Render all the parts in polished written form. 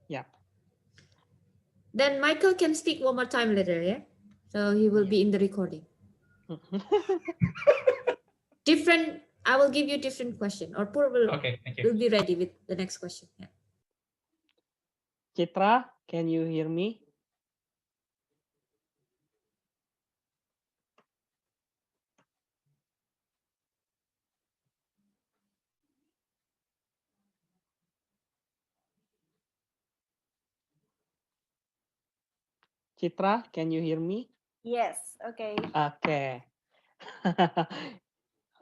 Yeah. Then Michael can speak one more time later, yeah? So he will Yeah. be in the recording. Different, I will give you different question, or Pur Okay, thank you. will be ready with the next question. Yeah. Citra, can you hear me? Citra, can you hear me? Yes, okay. Okay.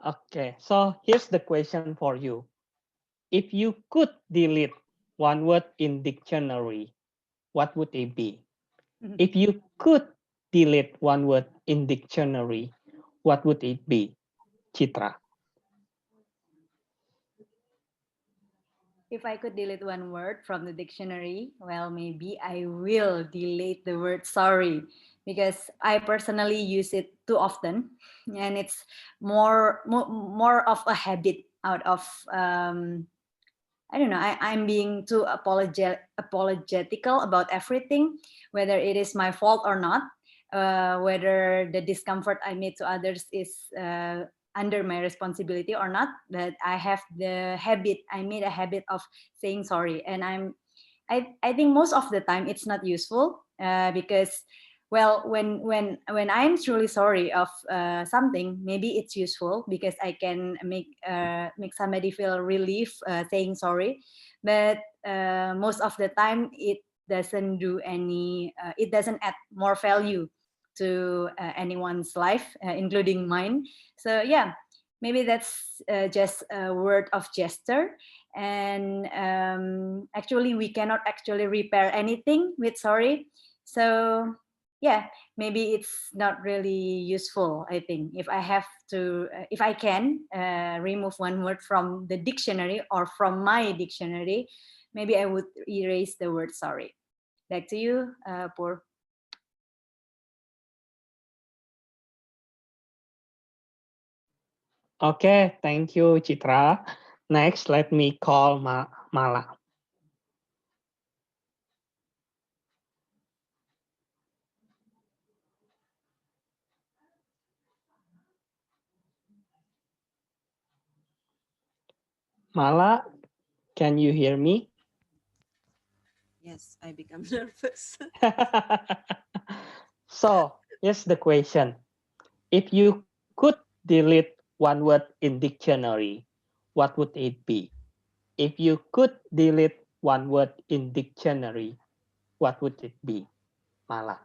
Okay. So here's the question for you. If you could delete one word in dictionary, what would it be? If you could delete one word in dictionary, what would it be? Citra. If I could delete one word from the dictionary, well, maybe I will delete the word sorry because I personally use it too often, and it's more of a habit out of I don't know. I'm being too apologetical about everything, whether it is my fault or not, whether the discomfort I made to others is under my responsibility or not. But I have the habit. I made a habit of saying sorry, and I think most of the time it's not useful because well when I'm truly sorry of something, maybe it's useful because I can make somebody feel relief saying sorry, but most of the time doesn't do any it doesn't add more value to anyone's life including mine. So yeah, maybe that's just a word of gesture, and actually we cannot actually repair anything with sorry. So yeah, maybe it's not really useful. I think if I have to if I can remove one word from the dictionary or from my dictionary, maybe I would erase the word sorry. Back to you, Pur. Okay, thank you, Citra. Next, let me call Mala. Mala, can you hear me? Yes, I become nervous. So, here's the question. If you could delete one word in dictionary, what would it be? If you could delete one word in dictionary, what would it be? Mala.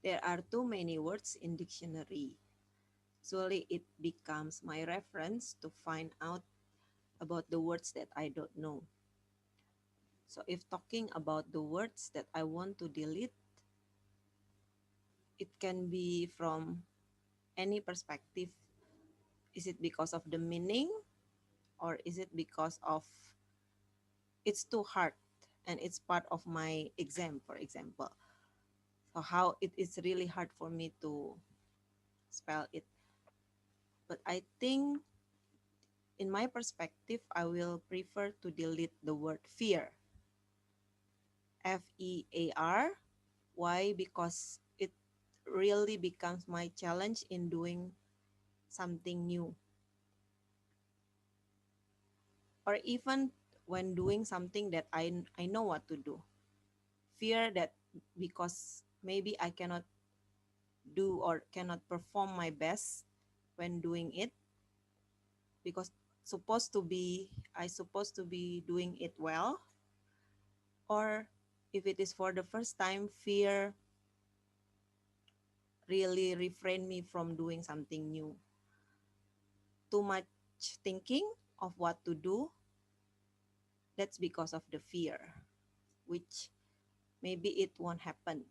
There are too many words in dictionary. Surely it becomes my reference to find out about the words that I don't know. So if talking about the words that I want to delete, it can be from any perspective. Is it because of the meaning, or is it because of it's too hard and it's part of my exam, for example? So how it is really hard for me to spell it. But I think in my perspective, I will prefer to delete the word fear. Fear. Why? Because it really becomes my challenge in doing something new, or even when doing something that I know what to do. Fear that because maybe I cannot do or cannot perform my best when doing it, because supposed to be I supposed to be doing it well, or if it is for the first time, fear really refrain me from doing something new. Too much thinking of what to do, that's because of the fear, which maybe it won't happen,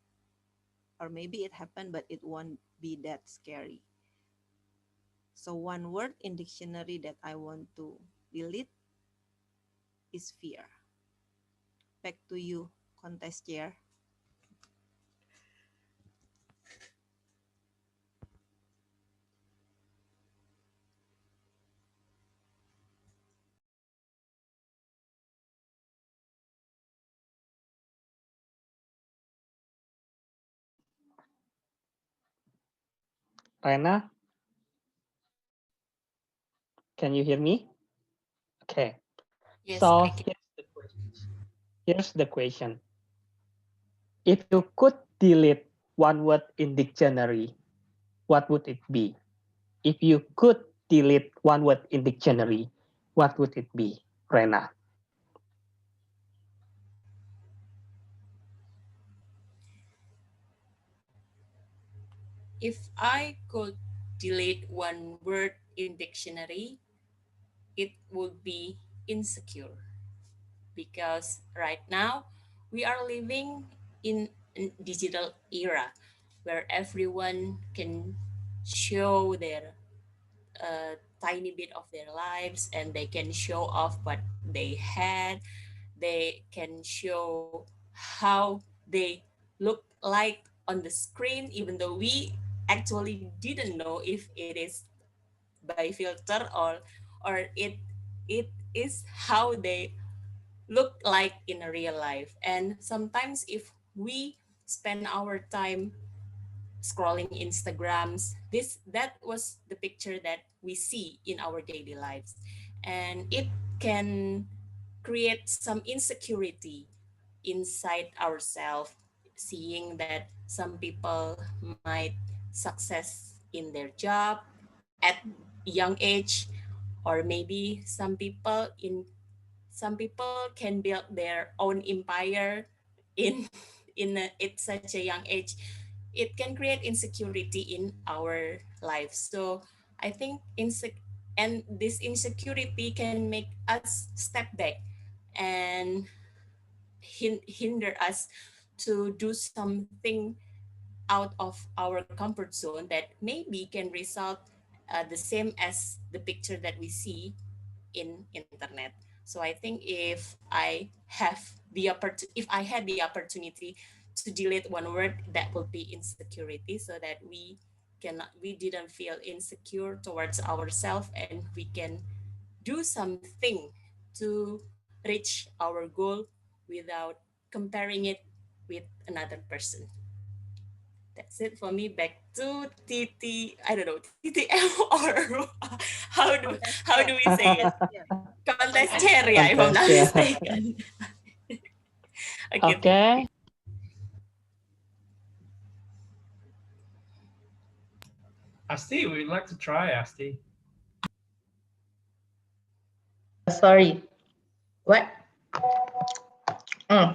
or maybe it happened but it won't be that scary. So one word in dictionary that I want to delete is fear. Back to you, contest chair. Rena, can you hear me? Okay. Yes, So I can. here's the question. If you could delete one word in dictionary, what would it be? If you could delete one word in dictionary, what would it be, Rena? If I could delete one word in dictionary, it would be insecure. Because right now we are living in a digital era where everyone can show their tiny bit of their lives, and they can show off what they had. They can show how they look like on the screen, even though we actually didn't know if it is by filter, or it is how they look like in a real life. And sometimes if we spend our time scrolling Instagrams, this that was the picture that we see in our daily lives, and it can create some insecurity inside ourselves, seeing that some people might success in their job at young age, or maybe some people can build their own empire in at such a young age. It can create insecurity in our life. So I think and this insecurity can make us step back and hinder us to do something out of our comfort zone that maybe can result the same as the picture that we see in internet. So I think if I had the opportunity to delete one word, that would be insecurity, so that we didn't feel insecure towards ourselves, and we can do something to reach our goal without comparing it with another person. That's it for me. Back to TT. I don't know, TTM, or how do we say it? Contest chair, yeah, if I'm not Contest, yeah. mistaken. Okay, thank Okay. you. Asti, we'd like to try, Asti. Sorry. What?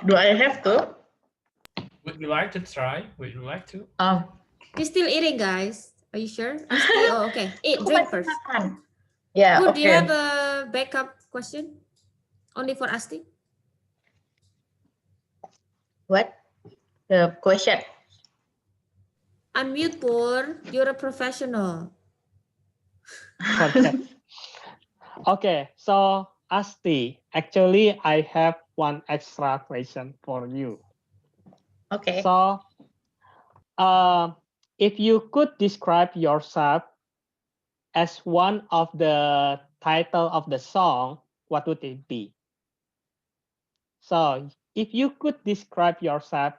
Do I have to? Would you like to try? Would you like to? He's still eating, guys. Are you sure? Asti? Oh, okay. Eat, drink first. Yeah, Good. Do you okay. have a backup question? Only for Asti? What? The question. Unmute, Pur. You're a professional. Okay. Okay. So, Asti, actually, I have one extra question for you. Okay. So, if you could describe yourself as one of the title of the song, what would it be? So, if you could describe yourself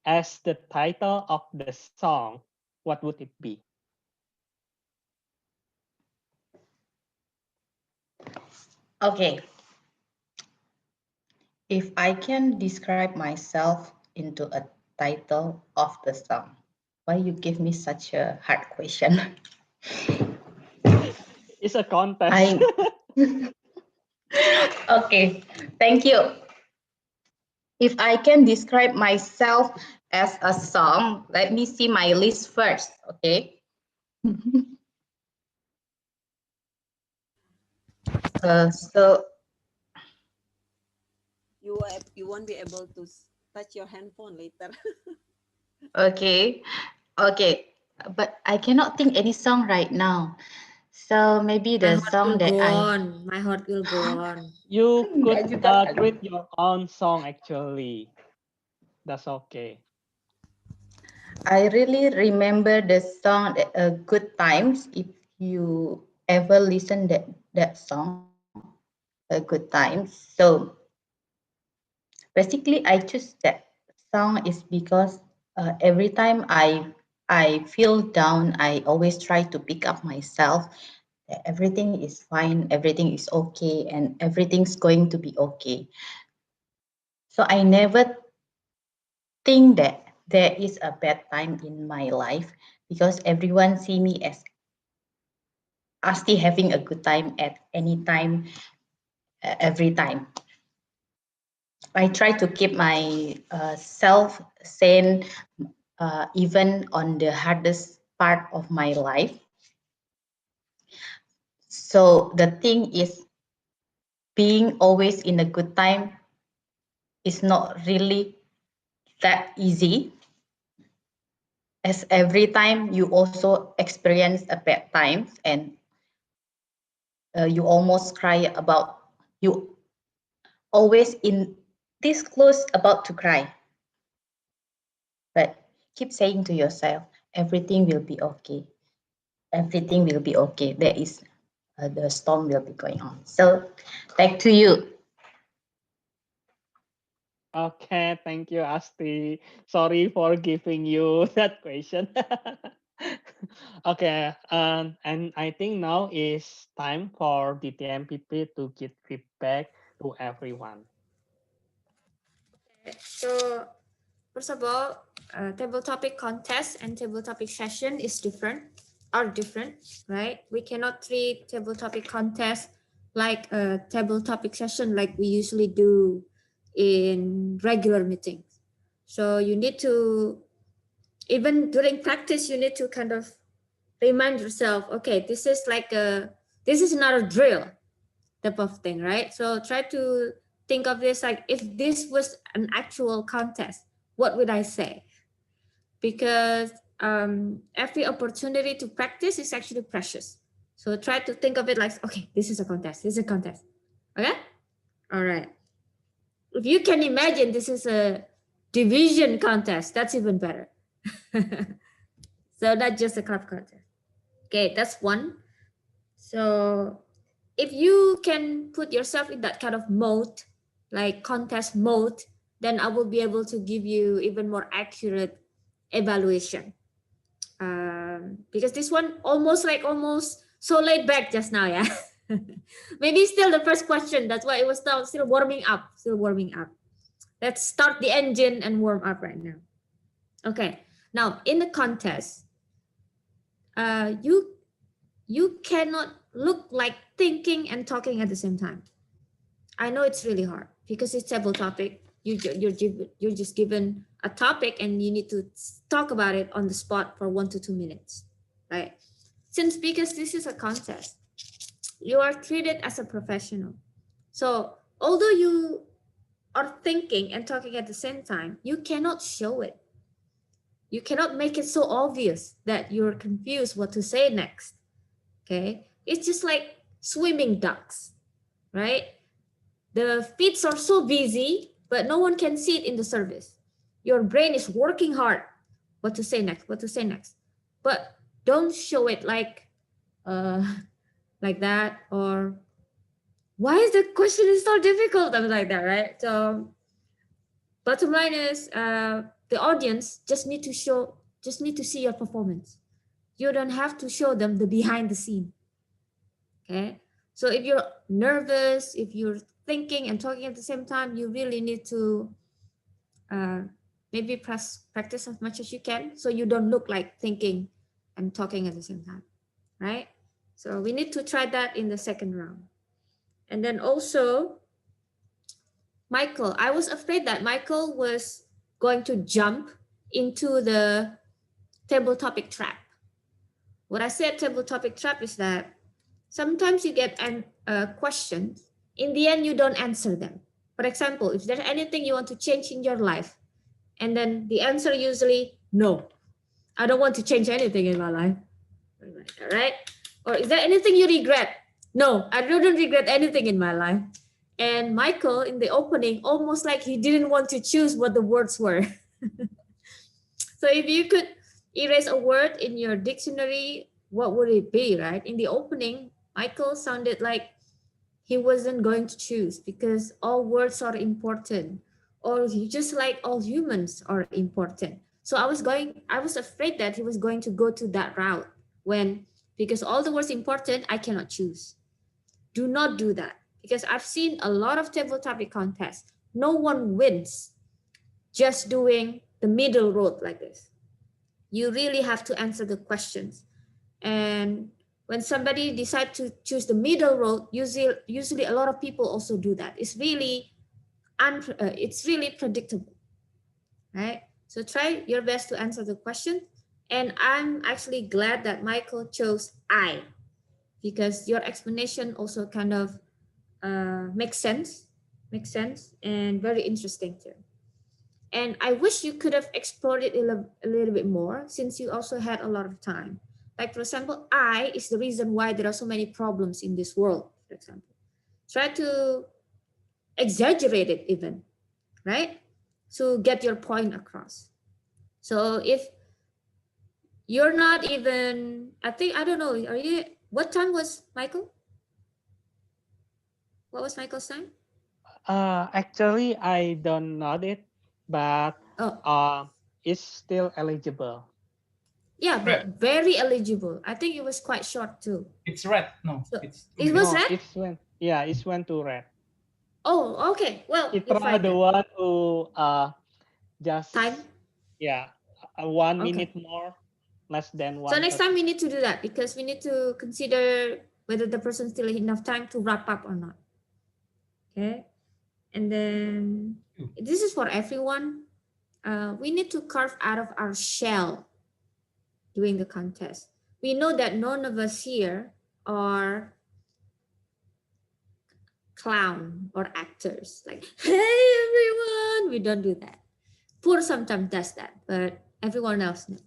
as the title of the song, what would it be? Okay. If I can describe myself into a title of the song, why you give me such a hard question? It's a contest. Okay, thank you. If I can describe myself as a song, let me see my list first, okay? So You won't be able to touch your handphone later. okay, but I cannot think any song right now. So maybe My the heart song will that go I on. My heart will go on. You Enggak could juga kali. create your own song actually. That's okay. I really remember the song Good Times. If you ever listen that song, Good Times. So basically, I choose that song is because every time I feel down, I always try to pick up myself. That everything is fine, everything is okay, and everything's going to be okay. So I never think that there is a bad time in my life because everyone see me as Asti having a good time at any time, every time. I try to keep my self sane even on the hardest part of my life. So the thing is, being always in a good time is not really that easy, as every time you also experience a bad times and you almost cry about, you always in this close about to cry, but keep saying to yourself, everything will be okay, everything will be okay. There is the storm will be going on. So back to you. Okay, thank you, Asti. Sorry for giving you that question. Okay, and I think now is time for DTMPP to give feedback to everyone. So, first of all, table topic contest and table topic session are different, right? We cannot treat table topic contest like a table topic session like we usually do in regular meetings. So you need to, even during practice, you need to kind of remind yourself, okay, this is not a drill type of thing, right? So try to think of this like, if this was an actual contest, what would I say? Because every opportunity to practice is actually precious. So try to think of it like, okay, this is a contest. Okay? All right. If you can imagine this is a division contest, that's even better. So not just a cup contest. Okay, that's one. So if you can put yourself in that kind of mode, like contest mode, then I will be able to give you even more accurate evaluation. Because this one almost so laid back just now, yeah. Maybe still the first question. That's why it was still warming up. Let's start the engine and warm up right now. Okay. Now in the contest, you cannot look like thinking and talking at the same time. I know it's really hard because it's table topic. You're just given a topic and you need to talk about it on the spot for 1 to 2 minutes, right? Because this is a contest, you are treated as a professional. So although you are thinking and talking at the same time, you cannot show it. You cannot make it so obvious that you're confused what to say next. Okay, it's just like swimming ducks, right? The feet are so busy, but no one can see it in the service. Your brain is working hard. What to say next? But don't show it like that, or why is the question is so difficult? Something like that, right? So bottom line is the audience just need to see your performance. You don't have to show them the behind the scene. Okay. So if you're nervous, if you're thinking and talking at the same time, you really need to maybe practice as much as you can so you don't look like thinking and talking at the same time, right? So we need to try that in the second round. And then also, Michael, I was afraid that Michael was going to jump into the table topic trap. What I said table topic trap is that sometimes you get questions. In the end, you don't answer them. For example, if there's anything you want to change in your life, and then the answer usually, no, I don't want to change anything in my life. All right. Or is there anything you regret? No, I don't regret anything in my life. And Michael, in the opening, almost like he didn't want to choose what the words were. So if you could erase a word in your dictionary, what would it be, right? In the opening, Michael sounded like he wasn't going to choose because all words are important, or just like all humans are important. So I was afraid that he was going to go to that route because all the words important, I cannot choose. Do not do that, because I've seen a lot of table topic contests. No one wins just doing the middle road like this. You really have to answer the questions. And when somebody decides to choose the middle road, usually a lot of people also do that. It's really predictable, right? So try your best to answer the question. And I'm actually glad that Michael chose I, because your explanation also kind of makes sense and very interesting too. And I wish you could have explored it a little bit more, since you also had a lot of time. Like, for example, I is the reason why there are so many problems in this world, for example. Try to exaggerate it even, right? To get your point across. So if you're not even, I don't know, what time was Michael? What was Michael's time? Actually, I don't know it, but it's still eligible. Yeah, but very eligible. I think it was quite short too. It's red. No, So it was no, red? It went to red. Oh, okay. Well, Citra the one who just time. 1 minute more, less than 1. So next time we need to do that, because we need to consider whether the person still has enough time to wrap up or not. Okay, and then this is for everyone. We need to carve out of our shell during the contest. We know that none of us here are clown or actors. Like, hey everyone, we don't do that. Poor sometimes does that, but everyone else never.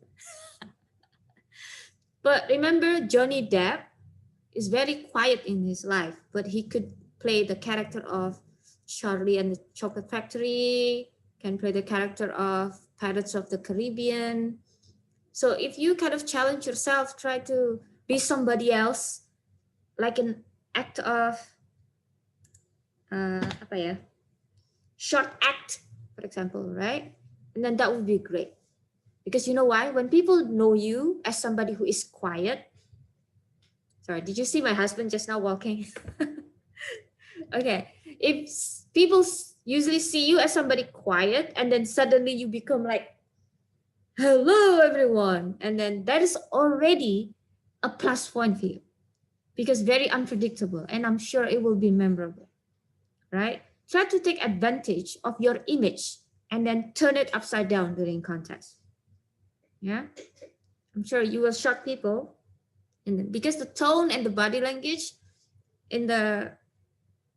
But remember, Johnny Depp is very quiet in his life, but he could play the character of Charlie and the Chocolate Factory, can play the character of Pirates of the Caribbean. So if you kind of challenge yourself, try to be somebody else, like an act of short act, for example, right? And then that would be great. Because you know why? When people know you as somebody who is quiet, sorry, did you see my husband just now walking? Okay, if people usually see you as somebody quiet, and then suddenly you become like, hello everyone, and then that is already a plus point for you, because very unpredictable, and I'm sure it will be memorable, right? Try to take advantage of your image and then turn it upside down during contest. Yeah, I'm sure you will shock people, and because the tone and the body language in the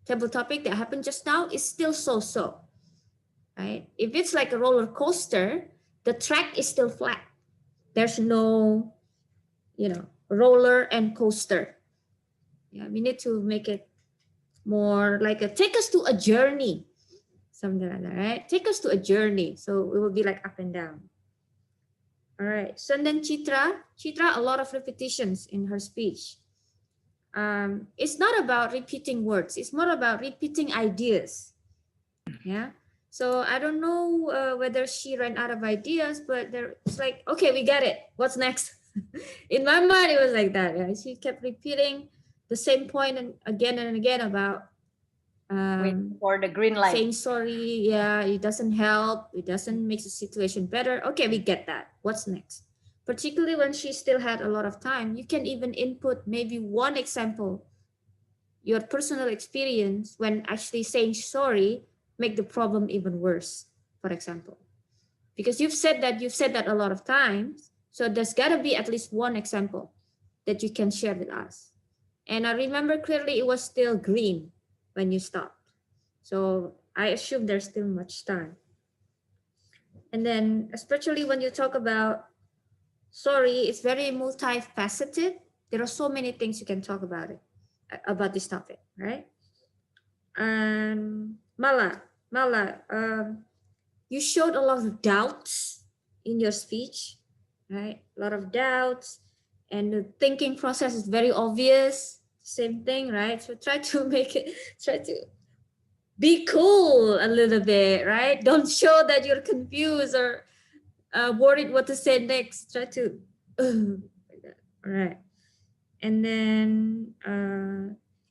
table topic that happened just now is still so-so, right? If it's like a roller coaster, the track is still flat. There's no, roller and coaster. Yeah, we need to make it more like take us to a journey, something like that, right? Take us to a journey. So it will be like up and down. All right. So then Chitra, a lot of repetitions in her speech. It's not about repeating words. It's more about repeating ideas. Yeah. So I don't know whether she ran out of ideas, but it's like, okay, we got it. What's next? In my mind, it was like that. Yeah? She kept repeating the same point and again about waiting for the green light. Saying sorry. Yeah, it doesn't help. It doesn't make the situation better. Okay, we get that. What's next? Particularly when she still had a lot of time, you can even input maybe one example, your personal experience when actually saying sorry make the problem even worse, for example. Because you've said that a lot of times, so there's got to be at least one example that you can share with us. And I remember clearly it was still green when you stopped. So I assume there's still much time. And then especially when you talk about sorry, it's very multifaceted. There are so many things you can talk about it, about this topic, right? Mala, you showed a lot of doubts in your speech, right? A lot of doubts, and the thinking process is very obvious. Same thing, right? So try to make it, try to be cool a little bit, right? Don't show that you're confused or worried what to say next. Try to, like that. All right. And then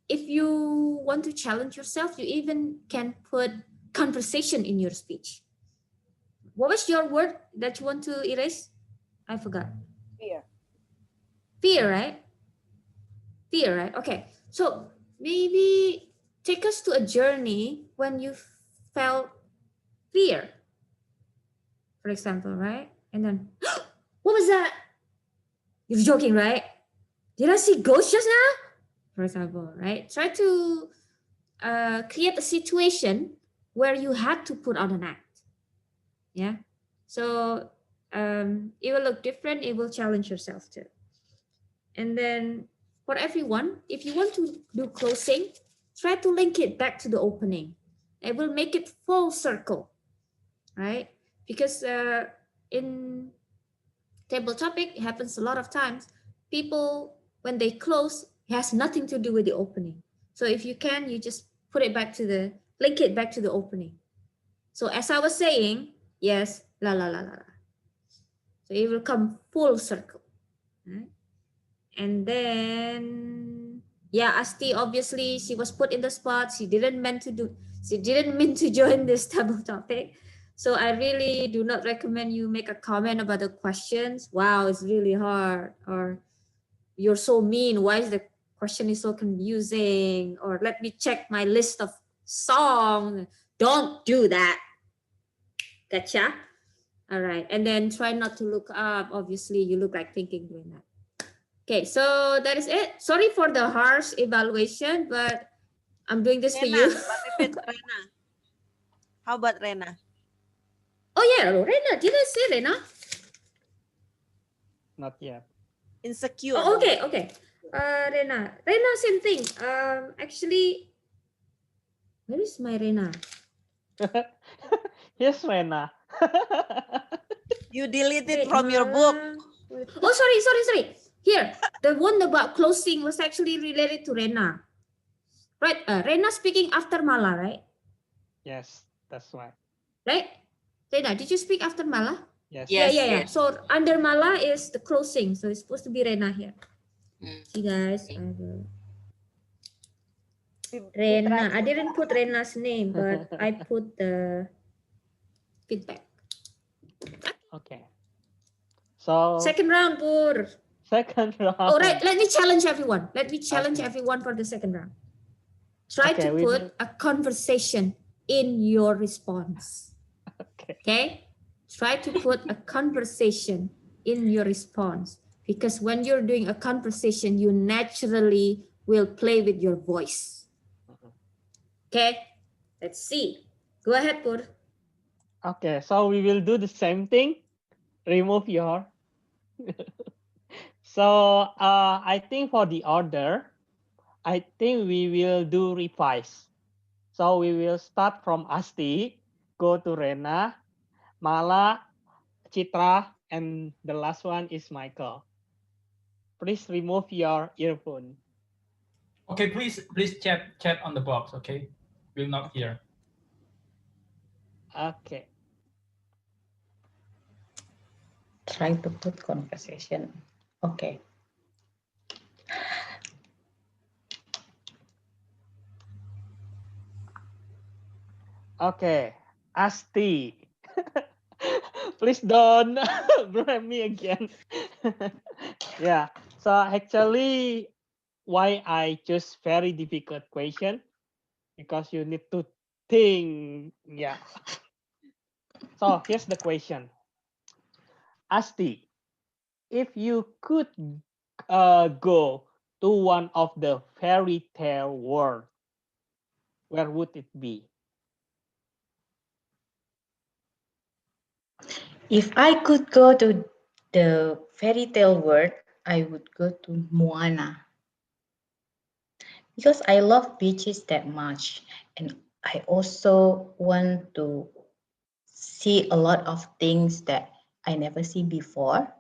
if you want to challenge yourself, you even can put conversation in your speech. What was your word that you want to erase? I forgot. Fear. Fear, right? Fear, right? Okay. So maybe take us to a journey when you felt fear, for example, right? And then, what was that? You're joking, right? Did I see ghosts just now? For example, right? Try to create a situation where you had to put on an act. Yeah. So it will look different. It will challenge yourself too. And then for everyone, if you want to do closing, try to link it back to the opening. It will make it full circle, right? Because in table topic, it happens a lot of times. People, when they close, it has nothing to do with the opening. So if you can, you just put it back to the, link it back to the opening. So as I was saying, yes, la la la la la. So it will come full circle, right? And then, yeah, Asti, obviously she was put in the spot. She didn't mean to join this table topic. So I really do not recommend you make a comment about the questions. Wow, it's really hard. Or you're so mean. Why is the question is so confusing? Or let me check my list of songs. Don't do that. Gotcha? All right. And then try not to look up. Obviously, you look like thinking doing that. Okay, so that is it. Sorry for the harsh evaluation, but I'm doing this for you. What if it's Rena? How about Rena? Oh yeah, Rena. Did I say Rena? Not yet. Insecure. Oh, okay. Rena, same thing. Actually, where is my Rena? Here's Rena. You delete it Wait, from your book. Oh, sorry. Here, the one about closing was actually related to Rena. Right, Rena speaking after Mala, right? Yes, that's right. Right? Rena, did you speak after Mala? Yes. Yes. Yeah. Yes. So under Mala is the closing. So it's supposed to be Rena here. Mm. See guys, Okay. Rena. I didn't put Rena's name, but I put the feedback. Okay. So Second round, Pur. second round. All right, let me challenge everyone. Let me challenge Okay. everyone for the second round. Try Okay, to we put will- a conversation in your response. Okay. Okay? Try to put a conversation in your response, because when you're doing a conversation, you naturally will play with your voice. Okay? Let's see. Go ahead, Pur. Okay, so we will do the same thing. Remove your. So I think for the order, I think we will do revise. So we will start from Asti, go to Rena, Mala, Chitra, and the last one is Michael. Please remove your earphone. Okay, please chat on the box. Okay, we'll not hear. Okay. Try to put conversation. Okay. Okay, Asti. Please don't blame me again. Yeah. So actually, why I choose very difficult question, because you need to think. Yeah. So here's the question. Asti, if you could go to one of the fairy tale world, where would it be? If I could go to the fairy tale world, I would go to Moana because I love beaches that much, and I also want to see a lot of things that I never see before.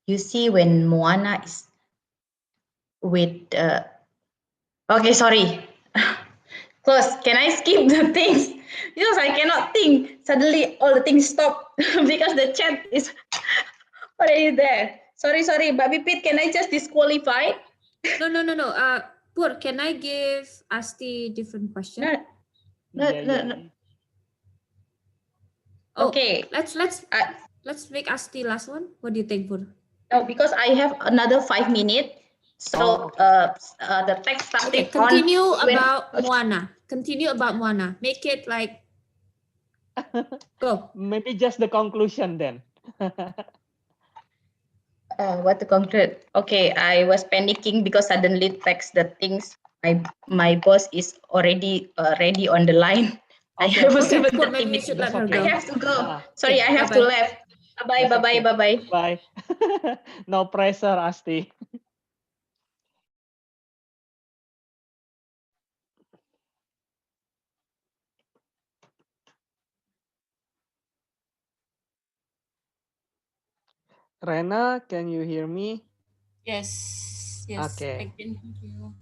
You see, when Moana is with, okay, sorry, close. Can I skip the things? Because I cannot think. Suddenly, all the things stop because the chat is already there. Sorry, sorry, but Pipit, can I just disqualify? No. Pur, can I give Asti different question? No, no, Yeah, no, yeah. no. Oh, Okay. let's make Asti last one. What do you think, Pur? No, because I have another 5 minutes. Oh, So okay. the text Okay, starting on continue when about Moana. Continue about Moana. Make it like go. Maybe just the conclusion then. what to conclude. Okay, I was panicking because suddenly text the things. My boss is already ready on the line. I Okay, have a okay. Pur, 7:30 maybe you should minutes. let That's her I okay. go. have to go. Ah, Sorry, Okay, I have to bye-bye. leave. Bye that's bye bye okay. bye bye. Bye. No pressure, Asti. Rena, can you hear me? Yes, yes, I Okay, can hear you.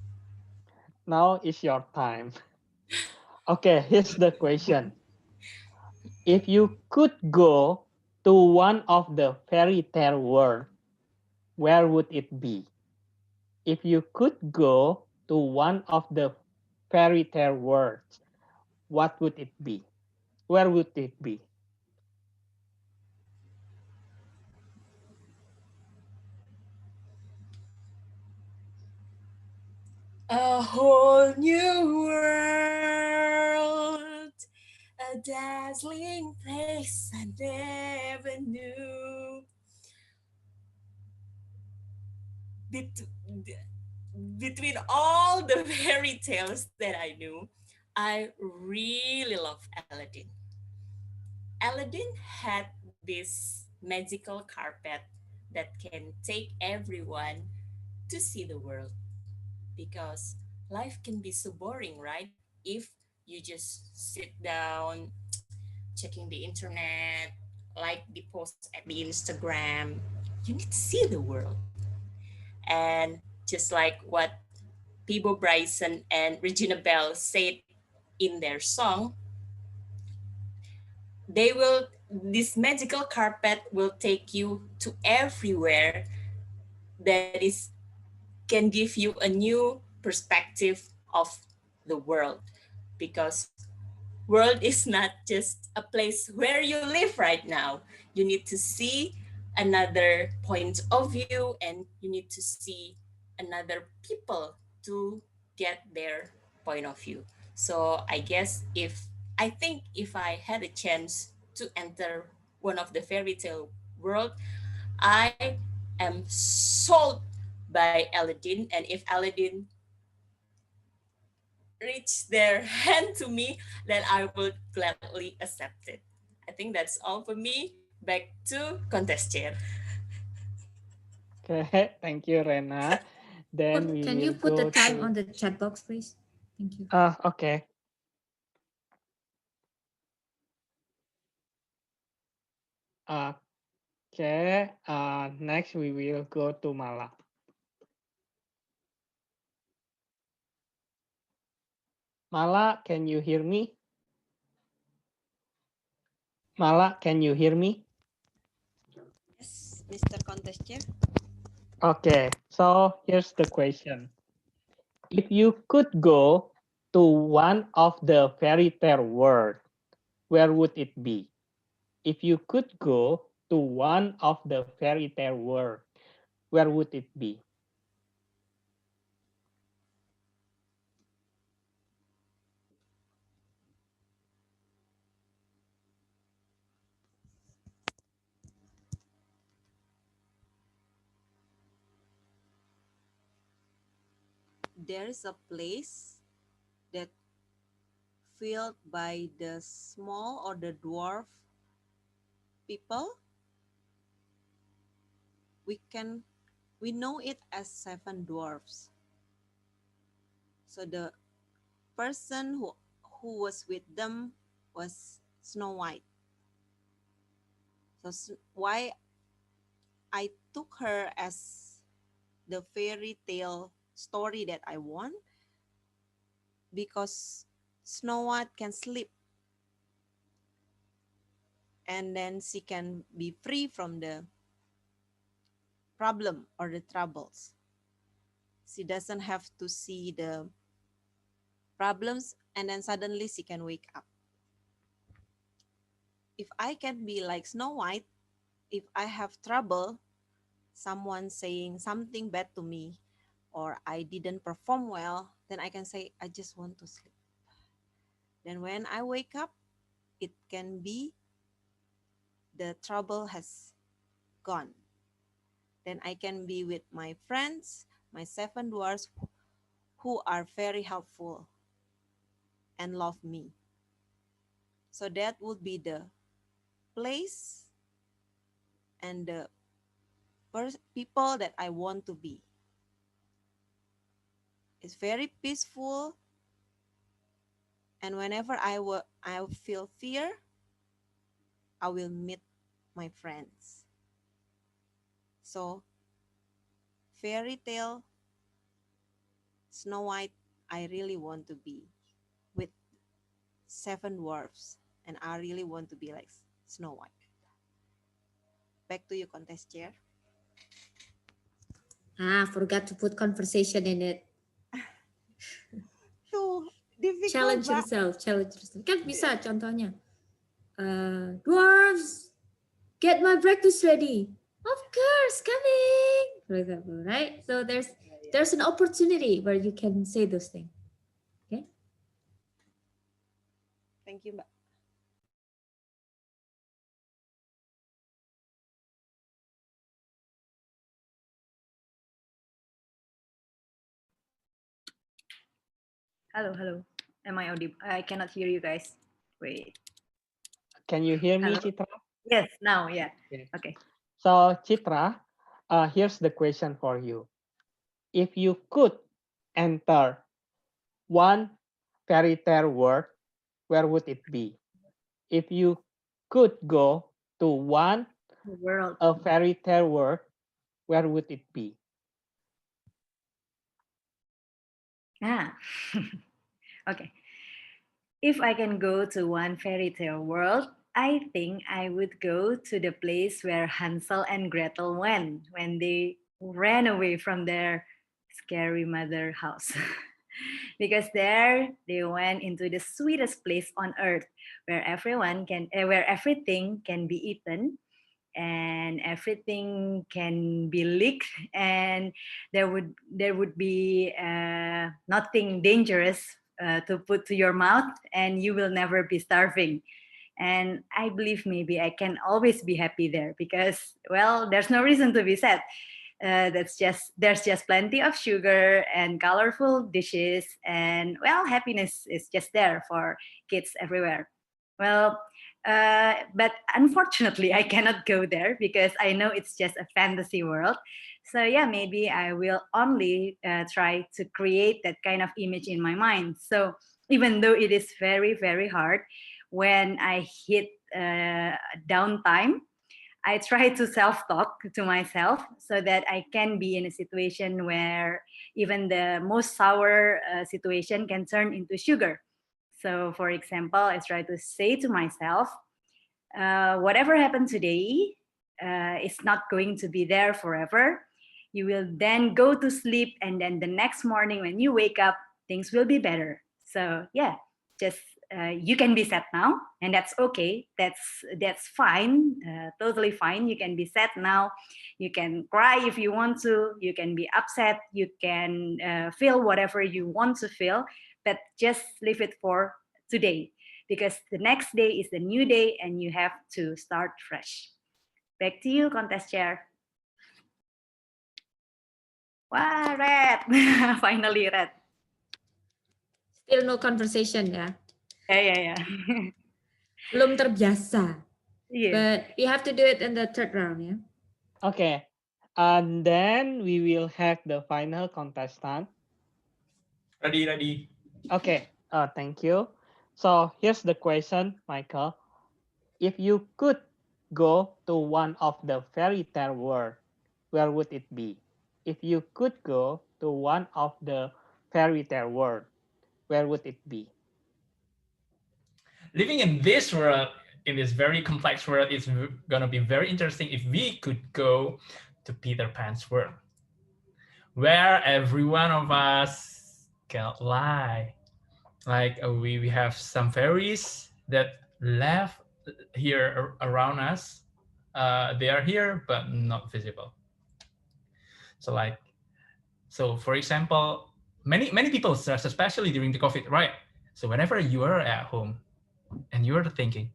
now is your time. Okay, here's the question. If you could go to one of the fairy tale world, where would it be? If you could go to one of the fairy tale worlds, what would it be? Where would it be? A whole new world, a dazzling place I never knew. Bet- Between all the fairy tales that I knew, I really love Aladdin. Aladdin had this magical carpet that can take everyone to see the world, because life can be so boring, right? If you just sit down checking the internet, like the posts at the Instagram, you need to see the world. And just like what Peebo Bryson and Regina Bell said in their song, this magical carpet will take you to everywhere that is can give you a new perspective of the world, because world is not just a place where you live right now. You need to see another point of view, and you need to see another people to get their point of view. So I think if I had a chance to enter one of the fairy tale world, I am sold by Aladdin. And if Aladdin reach their hand to me, then I would gladly accept it. I think that's all for me. Back to contest chair. Okay, thank you, Rena. Pur, Then we can you will put the go time on to, the chat box, please? Thank you. okay. Okay, next we will go to Mala. Mala, can you hear me? Mala, can you hear me? Yes, Mr. Contest Chair. Okay, so here's the question. If you could go to one of the fairy tale world, where would it be? If you could go to one of the fairy tale world, where would it be? There is a place that filled by the small or the dwarf people. We can we know it as 7 dwarfs. So the person who was with them was Snow White. So why I took her as the fairy tale story that I want? Because Snow White can sleep, and then she can be free from the problem or the troubles. She doesn't have to see the problems and then suddenly she can wake up. If I can be like Snow White, if I have trouble, someone saying something bad to me, or I didn't perform well, then I can say, I just want to sleep. Then when I wake up, it can be the trouble has gone. Then I can be with my friends, my 7 dwarfs, who are very helpful and love me. So that would be the place and the people that I want to be. It's very peaceful, and whenever I feel fear, I will meet my friends. So fairy tale, Snow White, I really want to be with 7 dwarfs, and I really want to be like Snow White. Back to you, contest chair. Forgot to put conversation in it. Tuh, difficult, Challenge Mbak. yourself. Kan bisa contohnya. Dwarves, get my breakfast ready. Of course, coming. For example, right? So there's an opportunity where you can say those things. Okay. Thank you, Mbak. Hello. Am I audible? I cannot hear you guys. Wait. Can you hear me, Hello? Citra? Yes, now, yeah. Yes. Okay. So, Citra, here's the question for you. If you could enter one fairy tale world, where would it be? If you could go to one The world. a fairy tale world, where would it be? Okay. If I can go to one fairy tale world, I think I would go to the place where Hansel and Gretel went when they ran away from their scary mother house. Because there they went into the sweetest place on earth where where everything can be eaten and everything can be licked, and there would be nothing dangerous to put to your mouth, and you will never be starving. And I believe maybe I can always be happy there because, well, there's no reason to be sad. There's just plenty of sugar and colorful dishes, and well, happiness is just there for kids everywhere. Well, but unfortunately, I cannot go there because I know it's just a fantasy world. So yeah, maybe I will only try to create that kind of image in my mind. So even though it is very, very hard, when I hit downtime, I try to self-talk to myself so that I can be in a situation where even the most sour situation can turn into sugar. So, for example, I try to say to myself, whatever happened today is not going to be there forever. You will then go to sleep, and then the next morning when you wake up, things will be better. So, yeah, just you can be sad now, and that's okay. That's fine, totally fine. You can be sad now. You can cry if you want to. You can be upset. You can feel whatever you want to feel, but just leave it for today, because the next day is the new day, and you have to start fresh. Back to you, contest chair. Wah, red. Finally red. Still no conversation ya. Yeah. Belum terbiasa. Yeah. But we have to do it in the third round ya. Okay. And then we will have the final contestant. Ready. Okay, thank you. So here's the question, Michael. If you could go to one of the fairy tale world, where would it be? If you could go to one of the fairy tale world, where would it be? Living in this world, in this very complex world, it's gonna be very interesting if we could go to Peter Pan's world, where every one of us can lie. Like we have some fairies that live here around us. They are here but not visible. So for example, many people stress, especially during the COVID, right? So whenever you are at home and you're thinking,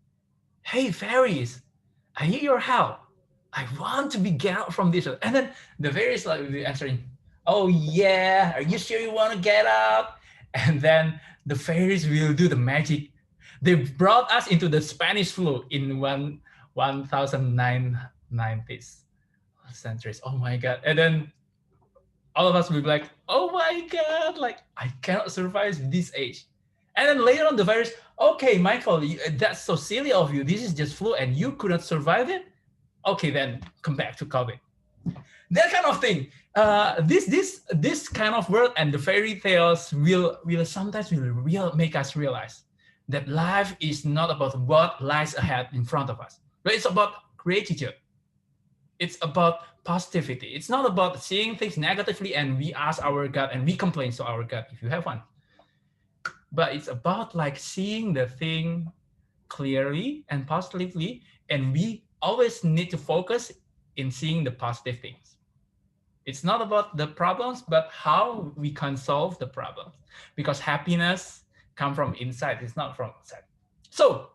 hey fairies, I need your help. I want to be get out from this. And then the fairies like answering, oh yeah, are you sure you want to get out? And then the fairies will do the magic. They brought us into the Spanish flu in 1990s centuries. Oh my God. And then all of us will be like, oh my God, like I cannot survive this age. And then later on the virus, okay, Michael, that's so silly of you. This is just flu and you couldn't survive it. Okay, then come back to COVID. That kind of thing. This kind of world and the fairy tales will sometimes make us realize that life is not about what lies ahead in front of us, but it's about gratitude. It's about positivity. It's not about seeing things negatively and we ask our God and we complain to our God if you have one. But it's about like seeing the thing clearly and positively, and we always need to focus in seeing the positive things. It's not about the problems, but how we can solve the problems, because happiness comes from inside, it's not from outside. So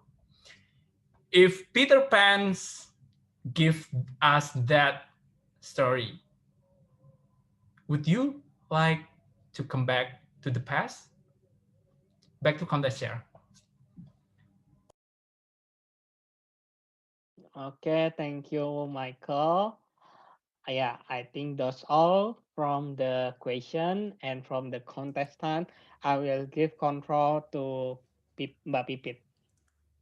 if Peter Pan's give us that story, would you like to come back to the past? Back to contest share. Okay, thank you, Michael. Yeah, I think that's all from the question and from the contestant. I will give control to Mbak Pipit.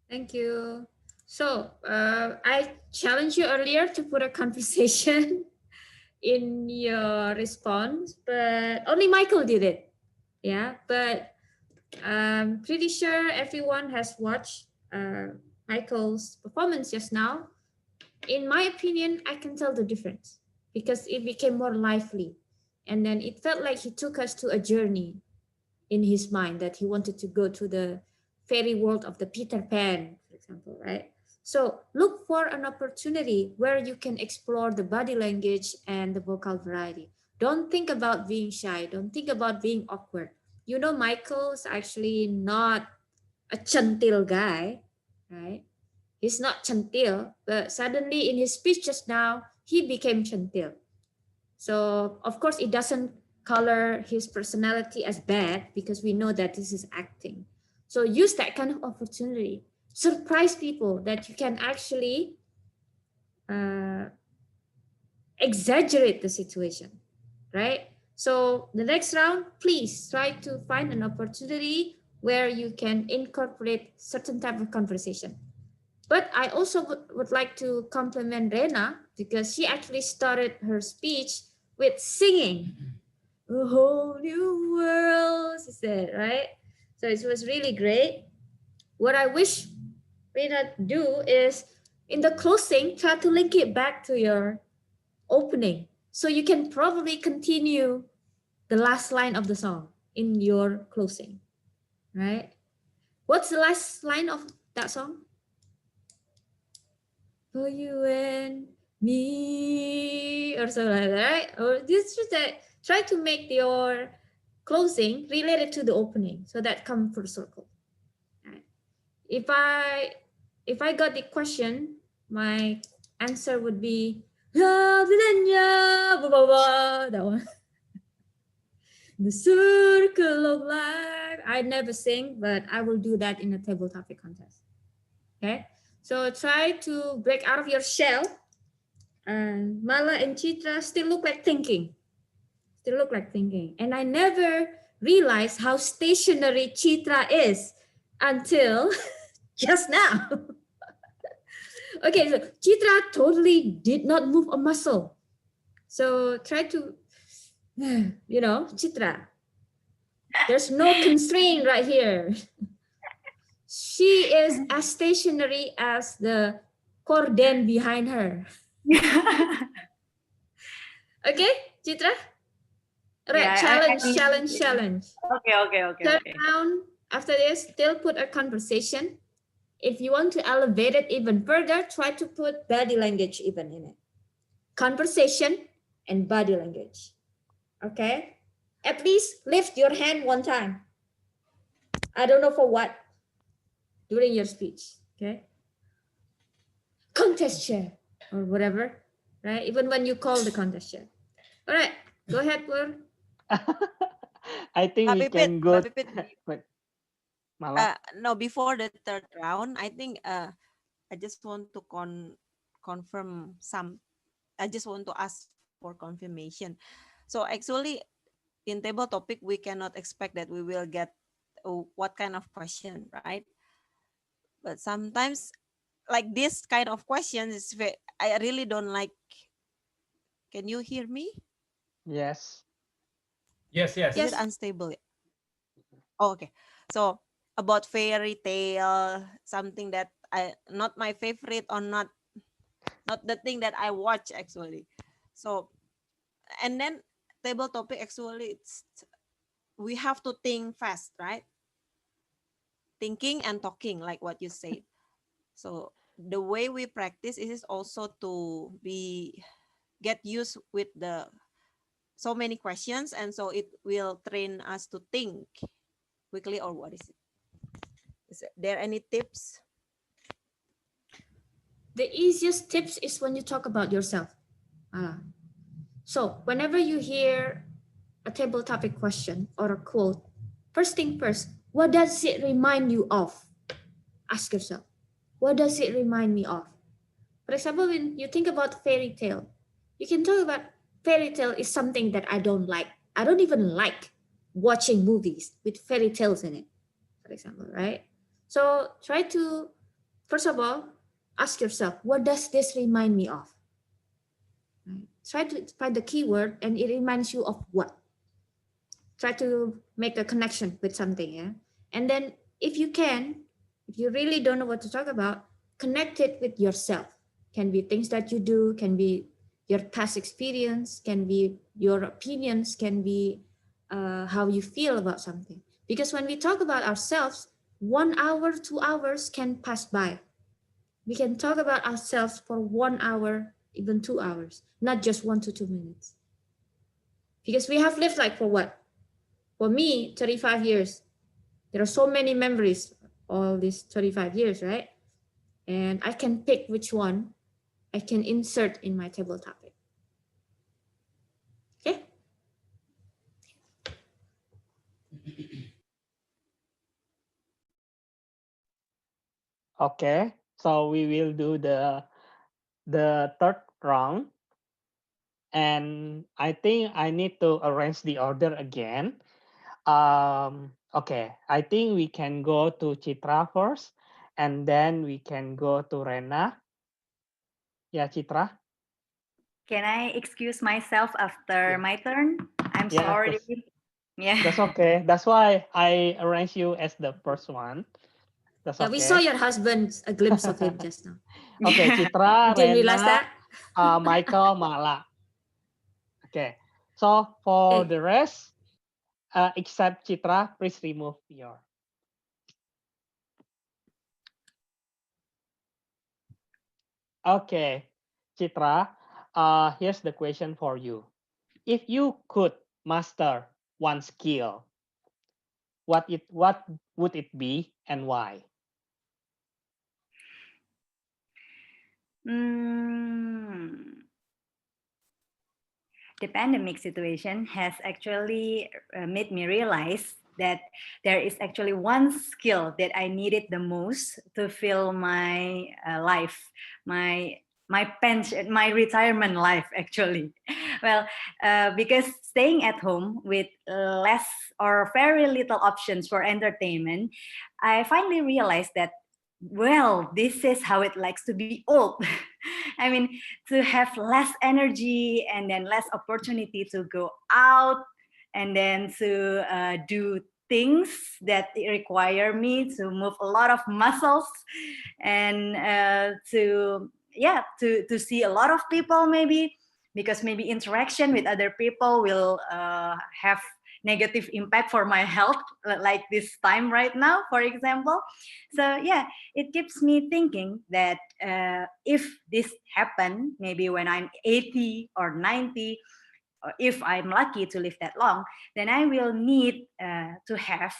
Thank you. So I challenged you earlier to put a conversation in your response, but only Michael did it. Yeah, but I'm pretty sure everyone has watched Michael's performance just now. In my opinion, I can tell the difference because it became more lively. And then it felt like he took us to a journey in his mind that he wanted to go to the fairy world of the Peter Pan, for example, right? So look for an opportunity where you can explore the body language and the vocal variety. Don't think about being shy. Don't think about being awkward. You know, Michael's actually not a chantil guy, right? He's not chantil, but suddenly in his speech just now, he became chantil. So of course, it doesn't color his personality as bad because we know that this is acting. So use that kind of opportunity. Surprise people that you can actually exaggerate the situation, right? So the next round, please try to find an opportunity where you can incorporate certain type of conversation. But I also would like to compliment Rena because she actually started her speech with singing. A whole new world, she said, right? So it was really great. What I wish Rena do is in the closing, try to link it back to your opening. So you can probably continue the last line of the song in your closing, right? What's the last line of that song? For you and me, or something like that, right? Or this is that. Try to make your closing related to the opening, so that come full circle. Right. If I got the question, my answer would be that one. The circle of life. I never sing, but I will do that in a table topic contest. Okay. So try to break out of your shell Mala and Chitra still look like thinking. And I never realized how stationary Chitra is until just now. Okay, so Chitra totally did not move a muscle. So try to, Chitra, there's no constraint right here. She is as stationary as the cordon behind her. Okay, Chitra? Right, Yeah, challenge. Okay. Third round, after this, still put a conversation. If you want to elevate it even further, try to put body language even in it. Conversation and body language. Okay? At least lift your hand one time. I don't know for what. During your speech. Okay? Contest chair or whatever. Right? Even when you call the contest chair. All right. Go ahead, Pur. I think we Pipit, can go. Pipit, Wait, Mala. no, before the third round, I think I just want to confirm some. I just want to ask for confirmation. So actually, in table topic, we cannot expect that we will get what kind of question, right? But sometimes, like this kind of questions, I really don't like. Can you hear me? Yes. Yes. Is it unstable? Oh, okay. So about fairy tale, something that I not my favorite or not the thing that I watch actually. So and then table topic actually we have to think fast, right? Thinking and talking like what you said. So the way we practice is also to get used with the so many questions, and so it will train us to think quickly. Or what is it? Is there any tips? The easiest tips is when you talk about yourself. So whenever you hear a table topic question or a quote, first thing first, what does it remind you of? Ask yourself, what does it remind me of? For example, when you think about fairy tale, you can talk about fairy tale is something that I don't like. I don't even like watching movies with fairy tales in it, for example, right? So try to, first of all, ask yourself, what does this remind me of? Right? Try to find the keyword and it reminds you of what? Try to make a connection with something, yeah? And then if you really don't know what to talk about, connect it with yourself. Can be things that you do, can be your past experience, can be your opinions, can be how you feel about something. Because when we talk about ourselves, 1 hour, 2 hours can pass by. We can talk about ourselves for 1 hour, even 2 hours, not just 1 to 2 minutes. Because we have lived like for what? For me, 35 years. There are so many memories all these 35 years, right? And I can pick which one I can insert in my table topic. Okay? Okay. So we will do the third round. And I think I need to arrange the order again. Okay, I think we can go to Chitra first, and then we can go to Rena. Yeah, Chitra. Can I excuse myself after Yeah. my turn? I'm Yeah, sorry. Yeah. That's okay. That's why I arranged you as the first one. That's Yeah, okay. we saw your husband, a glimpse of him just now. Okay, Chitra, You didn't realize Rena, that? Michael, Mala. Okay. So for Hey. the rest, except Chitra, please remove your. Okay, Chitra, here's the question for you. If you could master one skill, what would it be and why? The pandemic situation has actually made me realize that there is actually one skill that I needed the most to fill my life, my my pension, my retirement life actually. Well, because staying at home with less or very little options for entertainment, I finally realized that, well, this is how it likes to be old. I mean, to have less energy and then less opportunity to go out and then to do things that require me to move a lot of muscles and to see a lot of people, maybe because maybe interaction with other people will have negative impact for my health, like this time right now, for example. So yeah, it keeps me thinking that if this happen, maybe when I'm 80 or 90, or if I'm lucky to live that long, then I will need to have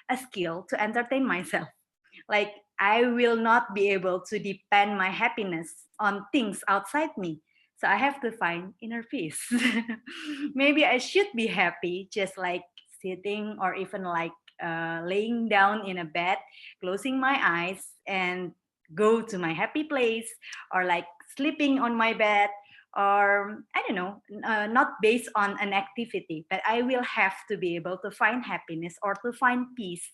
a skill to entertain myself. Like, I will not be able to depend my happiness on things outside me. So I have to find inner peace. Maybe I should be happy, just like sitting or even like laying down in a bed, closing my eyes and go to my happy place, or like sleeping on my bed, or I don't know, not based on an activity, but I will have to be able to find happiness or to find peace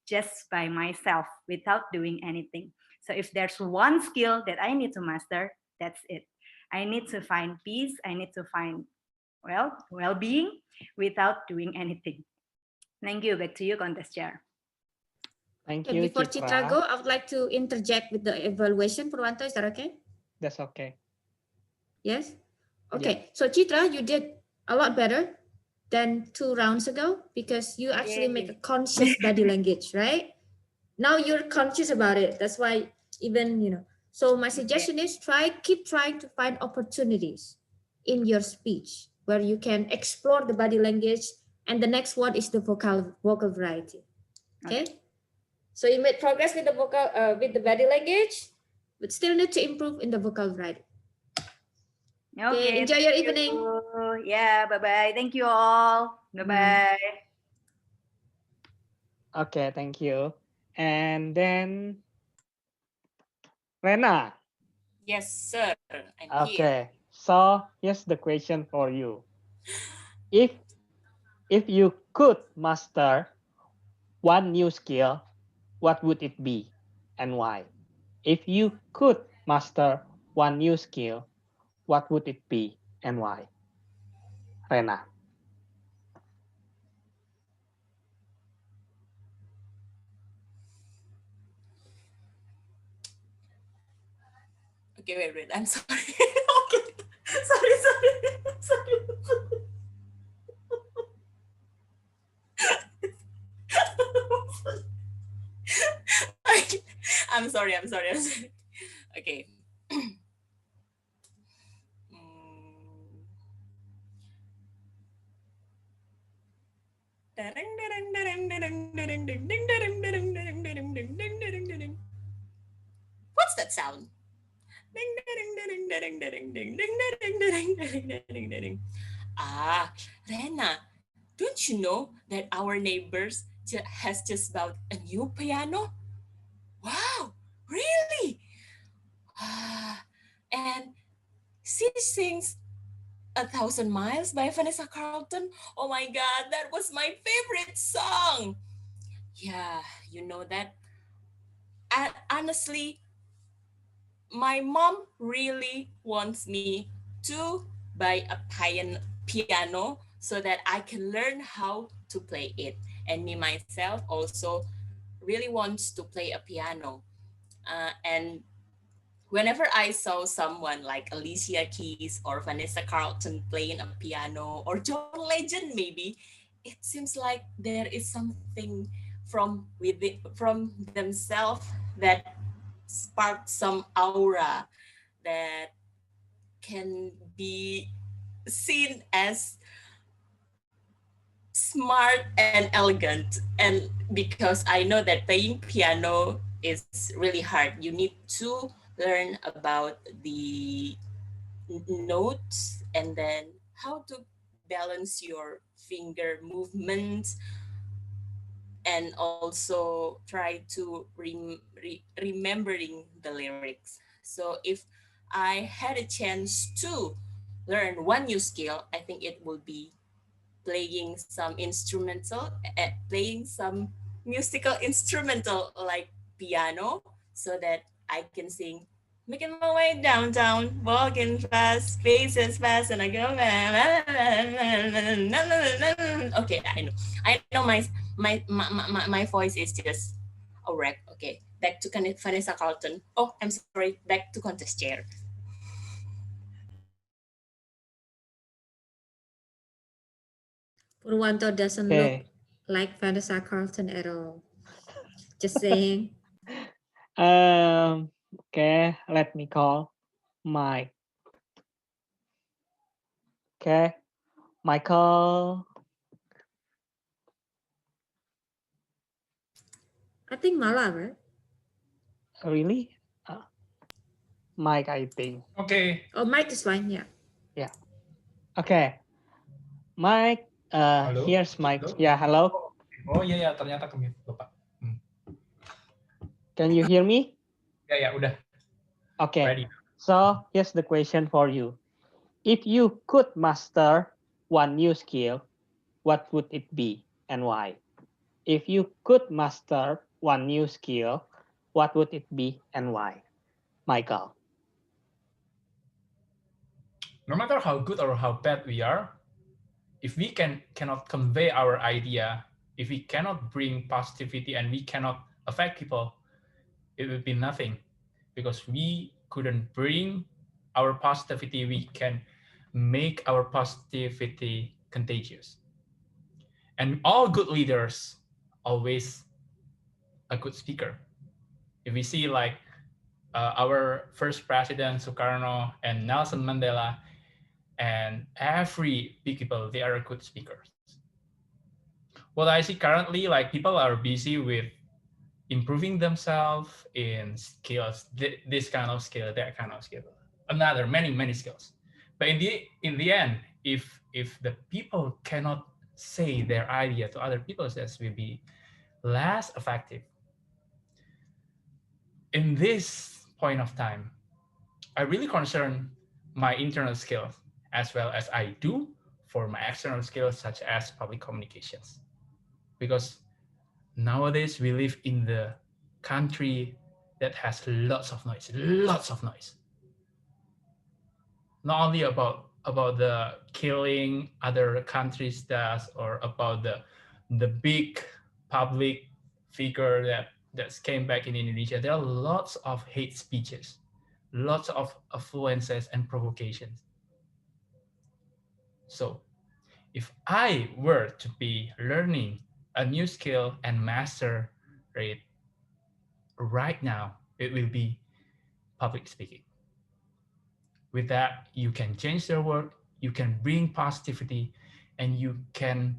just by myself without doing anything. So if there's one skill that I need to master, that's it. I need to find peace. I need to find, well, well-being without doing anything. Thank you. Back to you, contest chair. Thank Okay, you, before Citra Chitra. go, I would like to interject with the evaluation. Purwanto, is that okay? That's okay. Yes? Okay, so Chitra, you did a lot better than 2 rounds ago because you actually make a conscious body language, right? Now you're conscious about it. That's why even, so my suggestion is keep trying to find opportunities in your speech where you can explore the body language. And the next one is the vocal variety. Okay? So you made progress with the with the body language, but still need to improve in the vocal variety. Okay, enjoy your evening. Yeah, bye-bye. Thank you all. Bye-bye. Okay, thank you. And then Rena. Yes, sir. I'm here. Okay, so here's the question for you. If you could master one new skill, what would it be and why? If you could master one new skill, what would it be and why? Rena. Okay, wait. I'm sorry. Okay. Sorry. I'm sorry. Okay. What's that sound? Ah, Rena, don't you know that our neighbors has just bought a new piano? Wow, really? And she sings 1,000 Miles by Vanessa Carlton. Oh my God, that was my favorite song. Yeah, you know that. Honestly, my mom really wants me to buy a piano so that I can learn how to play it. And me myself also really wants to play a piano. And whenever I saw someone like Alicia Keys or Vanessa Carlton playing a piano, or John Legend maybe, it seems like there is something from themselves that sparked some aura that can be seen as smart and elegant. And because I know that playing piano is really hard, you need to learn about the notes and then how to balance your finger movements, and also try to remembering the lyrics. So if I had a chance to learn one new skill, I think it would be playing some playing some musical instrumental like piano, so that I can sing making my way downtown, walking fast, faces fast, and I go. Okay, I know my voice is just a wreck. Okay, back to Vanessa Carlton. Oh, I'm sorry, back to contest chair. Purwanto doesn't look Okay. like Vanessa Carlton at all. Just saying. Okay, let me call Mike. Okay, Michael. I think Mala, right? Really? Mike, I think. Okay. Oh, Mike is fine. Yeah. Yeah. Okay, Mike. Halo. Here's Mike. Halo. Yeah, hello. Oh iya ya, ternyata kemute lupa. Can you hear me? Ya udah. Okay. Ready. So here's the question for you. If you could master one new skill, what would it be and why? If you could master one new skill, what would it be and why? Michael. No matter how good or how bad we are, if we cannot convey our idea, if we cannot bring positivity and we cannot affect people, it will be nothing, because we couldn't bring our positivity. We can make our positivity contagious. And all good leaders always a good speaker. If we see like our first president Sukarno and Nelson Mandela and every big people, they are good speakers. What I see currently, like people are busy with improving themselves in skills, this kind of skill, that kind of skill, another many skills. But in the end, if the people cannot say their idea to other people, that will be less effective. In this point of time, I really concern my internal skills as well as I do for my external skills, such as public communications. Because nowadays we live in the country that has lots of noise, Not only about the killing other countries does, or about the big public figure that came back in Indonesia. There are lots of hate speeches, lots of affluences and provocations. So if I were to be learning a new skill and master it right now, it will be public speaking. With that, you can change their world, you can bring positivity, and you can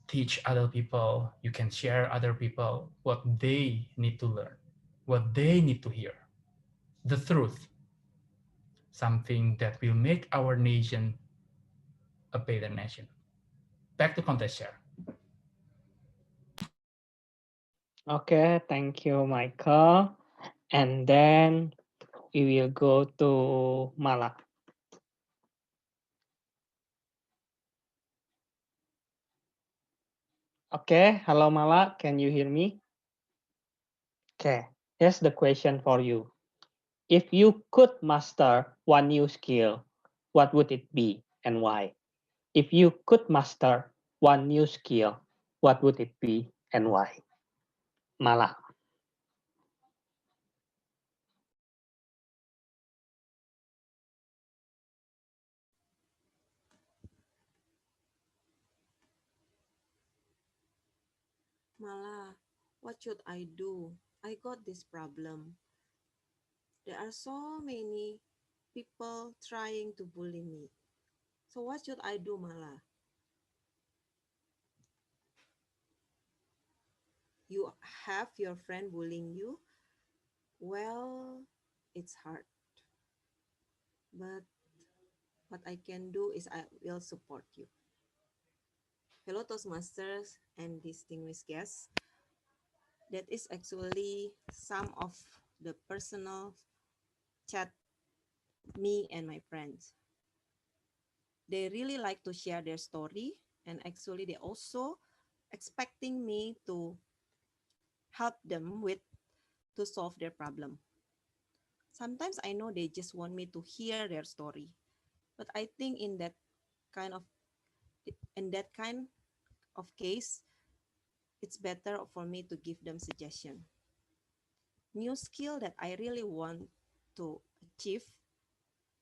teach other people, you can share other people what they need to learn, what they need to hear, the truth, something that will make our nation a better nation. Back to contest share. Okay, thank you, Michael. And then we will go to Mala. Okay, hello Mala, can you hear me? Okay, here's the question for you. If you could master one new skill, what would it be and why? If you could master one new skill, what would it be and why? Mala. Mala, what should I do? I got this problem. There are so many people trying to bully me. So what should I do, Mala? You have your friend bullying you? Well, it's hard. But what I can do is I will support you. Hello, Toastmasters and distinguished guests. That is actually some of the personal chat me and my friends. They really like to share their story, and actually they also expecting me to help them with to solve their problem. Sometimes I know they just want me to hear their story, but I think kind of in that kind of case, it's better for me to give them suggestion. New skill that I really want to achieve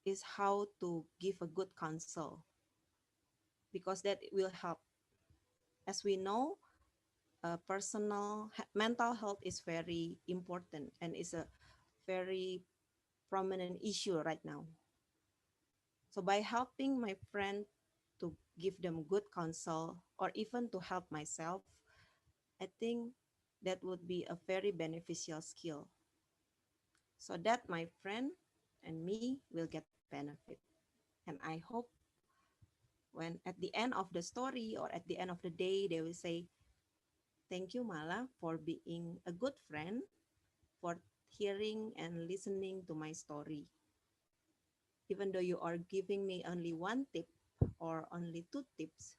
is how to give a good counsel, because that will help. As we know, mental health is very important and is a very prominent issue right now. So by helping my friend to give them good counsel or even to help myself, I think that would be a very beneficial skill, so that my friend and me will get benefit. And I hope when at the end of the story or at the end of the day, they will say, thank you, Mala, for being a good friend, for hearing and listening to my story. Even though you are giving me only one tip or only two tips,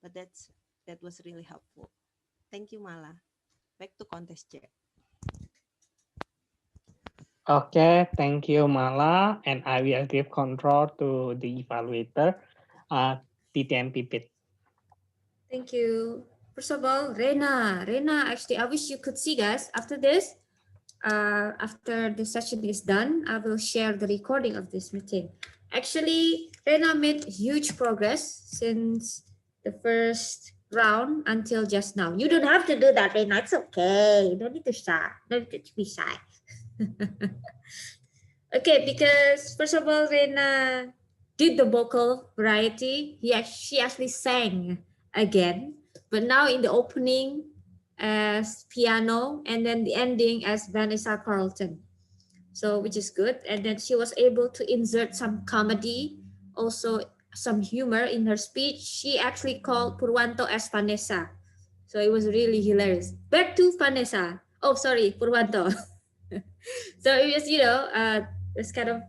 but that was really helpful. Thank you, Mala. Back to contest chair. Okay, thank you, Mala. And I will give control to the evaluator, Titi and Pipit. Thank you. First of all, Rena, actually, I wish you could see, guys. After this, after the session is done, I will share the recording of this meeting. Actually, Rena made huge progress since the first round until just now. You don't have to do that, Rena. It's okay. You don't need to shy. Don't need to be shy. Okay, because first of all, Rena did the vocal variety. She actually sang again, but now in the opening as piano and then the ending as Vanessa Carlton. So which is good. And then she was able to insert some comedy, also some humor in her speech. She actually called Purwanto as Vanessa. So it was really hilarious. Back to Vanessa. Oh, sorry, Purwanto. So it was, it's kind of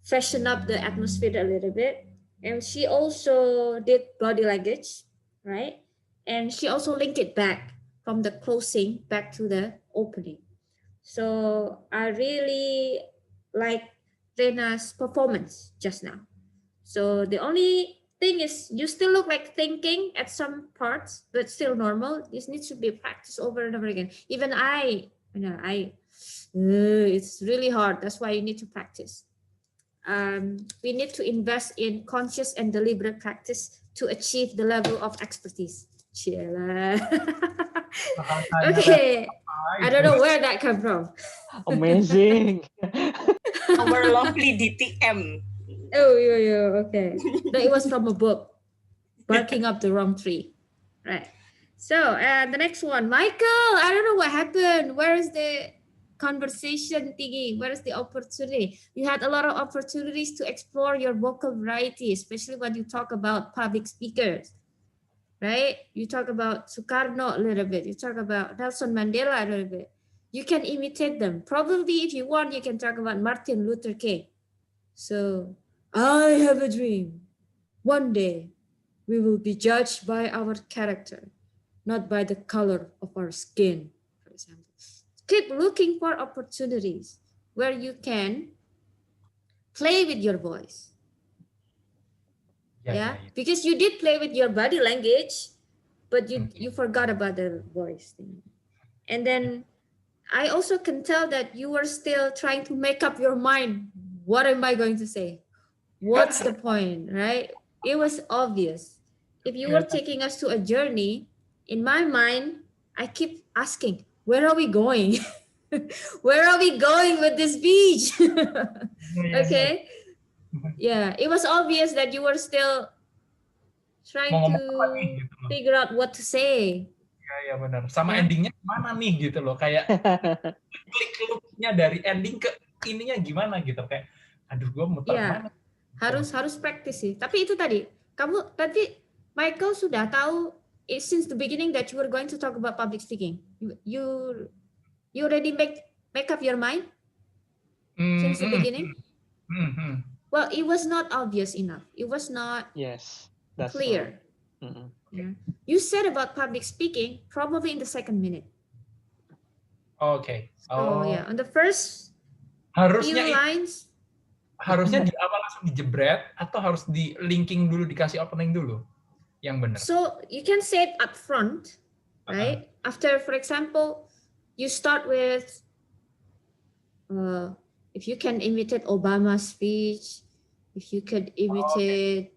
freshen up the atmosphere a little bit. And she also did body language, right? And she also linked it back from the closing back to the opening. So I really like Rena's performance just now. So the only thing is you still look like thinking at some parts, but still normal. This needs to be practiced over and over again. Even it's really hard. That's why you need to practice. We need to invest in conscious and deliberate practice to achieve the level of expertise. Cila. Okay, I don't know where that came from. Amazing. Our lovely DTM. Oh, yeah, okay. No, it was from a book, Barking Up the Wrong Tree. Right. So the next one, Michael, I don't know what happened. Where is the conversation thingy? Where is the opportunity? You had a lot of opportunities to explore your vocal variety, especially when you talk about public speakers, right? You talk about Sukarno a little bit. You talk about Nelson Mandela a little bit. You can imitate them. Probably if you want, you can talk about Martin Luther King. So, I have a dream. One day, we will be judged by our character, not by the color of our skin, for example. Keep looking for opportunities where you can play with your voice. Yeah. Because you did play with your body language, but you forgot about the voice thing. And then I also can tell that you were still trying to make up your mind. What am I going to say? What's the point, right? It was obvious. If you were taking us to a journey, in my mind, I keep asking, where are we going? Where are we going with this beach? Okay. Yeah, it was obvious that you were still trying to figure out what to say. Ya benar. Sama endingnya mana nih gitu loh, kayak klik loopnya dari ending ke ininya gimana gitu, kayak aduh gue muter mana. Harus praktis sih. Tapi itu tadi Michael sudah tahu since the beginning that you were going to talk about public speaking. You already make up your mind since the beginning. Mhm. Well, it was not obvious enough. It was not Yes, that's clear. right. Mhm. Yeah. You said about public speaking, probably in the second minute. Oke. So yeah, on the first Harusnya few lines, harusnya di awal langsung dijebret atau harus di linking dulu, dikasih opening dulu? Yang benar. so you can say it up front, right? After, for example, you start with, if you can imitate Obama's speech, if you could imitate,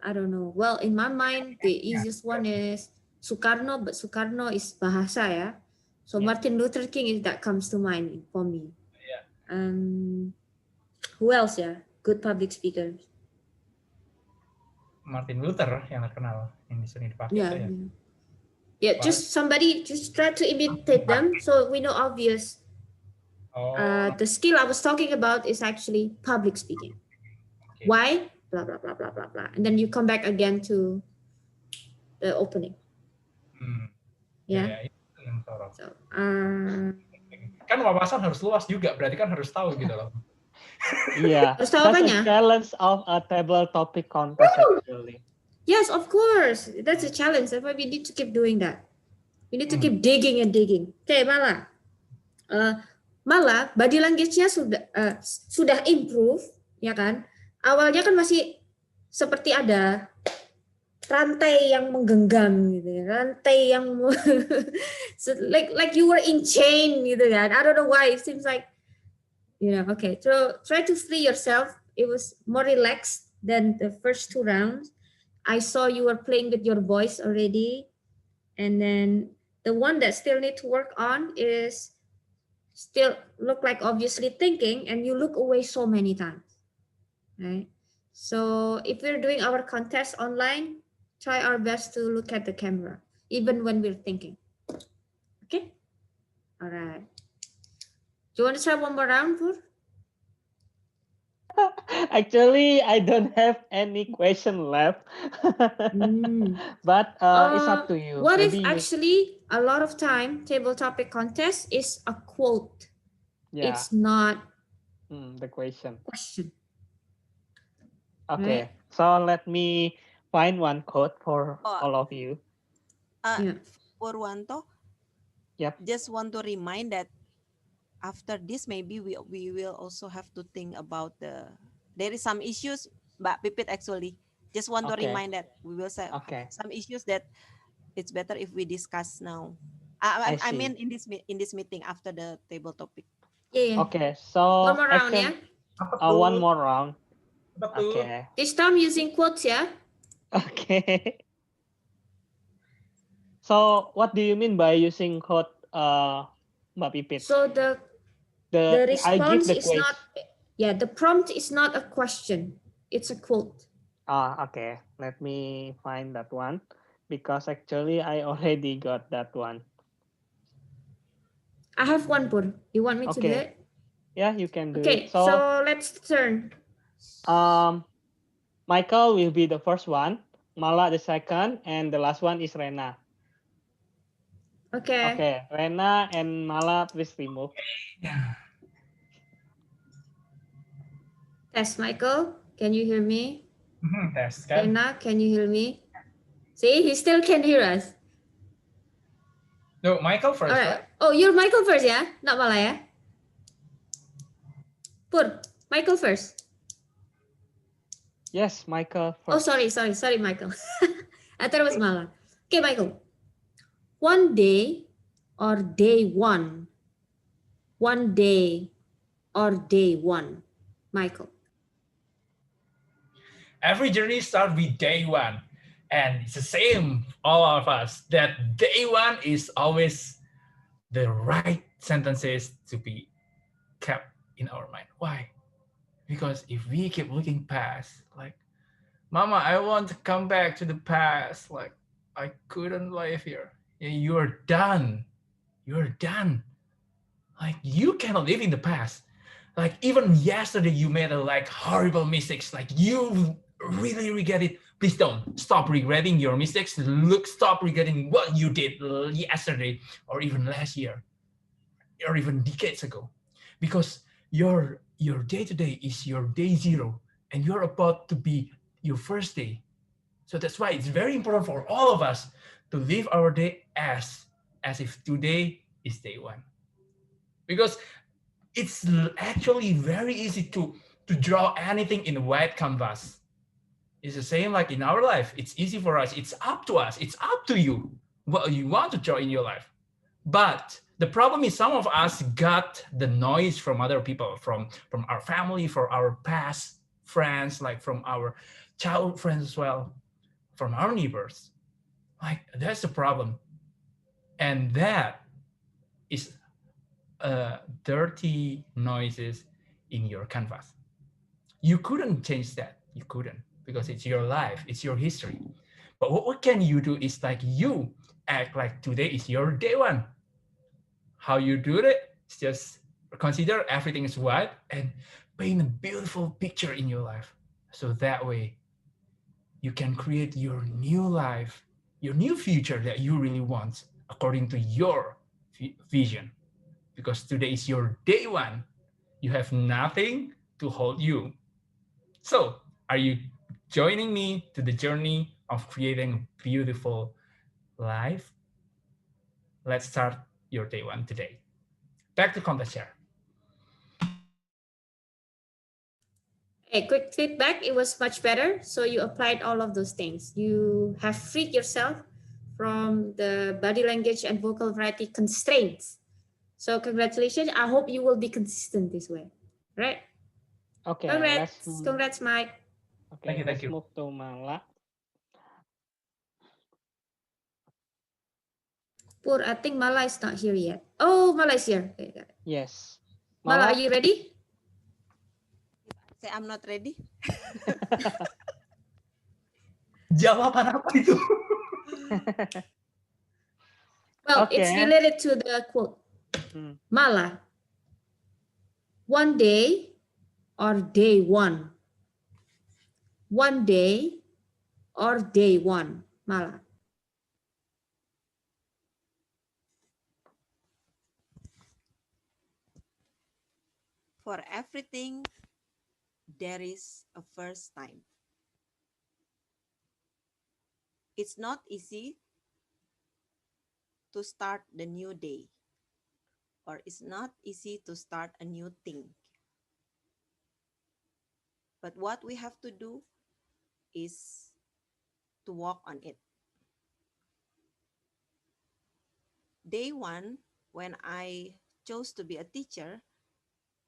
I don't know. Well, in my mind, the easiest one is Soekarno, but Soekarno is bahasa ya. So Yeah. Martin Luther King is that comes to mind for me. Yeah. Who else ya? Good public speakers. Martin Luther yang terkenal yang sering dipakai Yeah. itu ya. Yeah, just somebody, just try to imitate them so we know obvious. The skill I was talking about is actually public speaking. Okay. Why? Blah, blah, blah, blah, blah, blah. And then you come back again to the opening. Yeah. Ya, itu yang sorot. So, Kan wawasan harus luas juga, berarti kan harus tahu gitu loh. Yeah, Harus tahu that's apanya? a challenge of a table topic contest actually. yes, of course. That's a challenge. That's why we need to keep doing that. We need to keep digging and digging. Okay, Mala. Mala, body language-nya sudah improve, ya kan? Awalnya kan masih seperti ada rantai yang menggenggam gitu ya, rantai yang so, like you were in chain gitu kan. I don't know why, it seems like, you know, okay, so try to free yourself. It was more relaxed than the first two rounds. I saw you were playing with your voice already, and then the one that still need to work on is still look like obviously thinking, and you look away so many times, right? So if we're doing our contest online, try our best to look at the camera, even when we're thinking. Okay? All right. Do you want to try one more round, Pur? Actually, I don't have any question left, but it's up to you. What if Maybe actually a lot of time table topic contest is a quote? yeah, It's not the question. question. Okay, so let me find one quote for Oh. all of you. Yeah. Purwanto, Yep. just want to remind that after this, maybe we will also have to think about there is some issues, Mbak Pipit actually. Just want to Okay. remind that we will say Okay. some issues that it's better if we discuss now. I I see. mean in this meeting after the table topic. Yeah. Okay, so One more round, yeah. one more round. Betul. Okay, This time using quotes, yeah. okay. So, what do you mean by using quote, Mbak Pipit? So the I give response the is question. not, yeah, the prompt is not a question, it's a quote. Okay. Let me find that one because actually I already got that one. I have one, Pur. You want me to do Okay. it? Yeah, you can do Okay, it. so let's turn. Michael will be the first one, Mala the second, and the last one is Rena. Okay. Okay, Rena and Mala, please remove. Test, Michael. Can you hear me? Tes kan. Rena, can you hear me? See, he still can hear us. No, Michael first, All right? right. Oh, you're Michael first, yeah? Not Mala, yeah? Pur, Michael first. Yes, Michael first. Oh, sorry, Michael. I thought it was Mala. Okay, Michael. One day or day one? One day or day one? Michael. Every journey starts with day one. And it's the same, all of us, that day one is always the right sentences to be kept in our mind. Why? Because if we keep looking past, like, Mama, I want to come back to the past. Like, I couldn't live here. You're done. You're done. Like, you cannot live in the past. Like, even yesterday, you made horrible mistakes. Like, you really regret it. Please don't stop regretting your mistakes. Stop regretting what you did yesterday or even last year or even decades ago, because your your day-to-day is your day zero, and you're about to be your first day. So that's why it's very important for all of us to live our day as if today is day one. Because it's actually very easy to draw anything in a white canvas. It's the same like in our life. It's easy for us. It's up to us. It's up to you what you want to draw in your life. But the problem is some of us got the noise from other people, from our family, from our past friends, like from our childhood friends as well, from our neighbors. Like that's the problem. And that is dirty noises in your canvas. You couldn't change that. You couldn't, because it's your life, it's your history. But what can you do is like you act like today is your day one. How you do it is just consider everything is white and paint a beautiful picture in your life. So that way you can create your new life, your new future that you really want according to your vision. Because today is your day one. You have nothing to hold you. So are you joining me to the journey of creating a beautiful life? Let's start your day one today. Back to Contest Share. A quick feedback, it was much better. So you applied all of those things. You have freed yourself from the body language and vocal variety constraints. So congratulations. I hope you will be consistent this way, right? Okay, Congrats, Mike. Okay, Thank you. Let's move to Mala. Pur, I think Mala is not here yet. Oh, Mala is here. Okay, got it. Yes. Mala, are you ready? Say I'm not ready. Jawaban apa itu? Well, it's Okay. related to the quote. Mala, one day or day one? One day or day one? Mala. For everything, there is a first time. It's not easy to start the new day, or it's not easy to start a new thing. But what we have to do is to work on it. Day one, when I chose to be a teacher,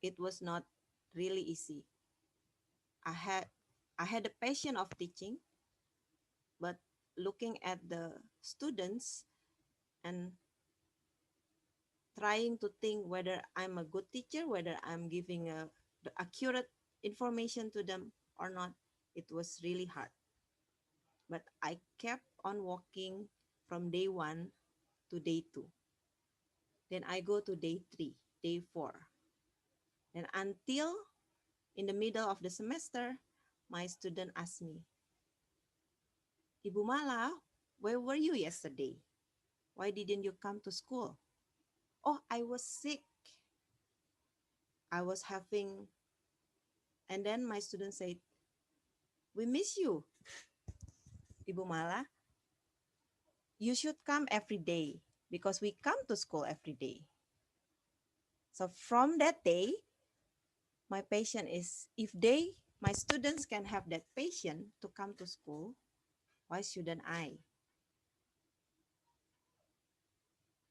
it was not really easy. I had a passion of teaching, but looking at the students and trying to think whether I'm a good teacher, whether I'm giving the accurate information to them or not, it was really hard. But I kept on walking from day one to day two. Then I go to day three, day four. And until in the middle of the semester, my student asked me, Ibu Mala, where were you yesterday? Why didn't you come to school? Oh, I was sick. I was having, and then my student said, we miss you, Ibu Mala. You should come every day because we come to school every day. So from that day, my passion is if my students can have that passion to come to school, why shouldn't I?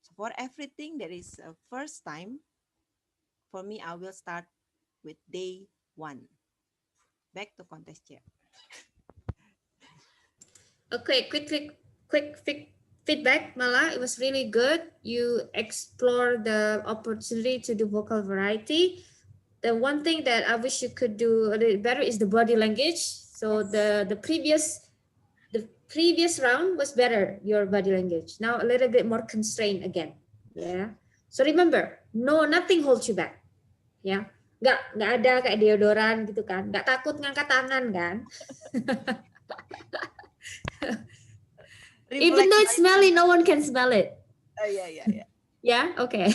So for everything, there is a first time. For me, I will start with day one. Back to Contest Chair. Okay, quick feedback, Mala. It was really good. You explore the opportunity to do vocal variety. The one thing that I wish you could do a little better is the body language. So the previous round was better, your body language. Now a little bit more constrained again. Yeah. So remember, nothing holds you back. Ya. Nggak ada kayak deodoran gitu kan. Nggak takut ngangkat tangan kan. Even though it's smelly, no one can smell it. Yeah. Yeah, okay.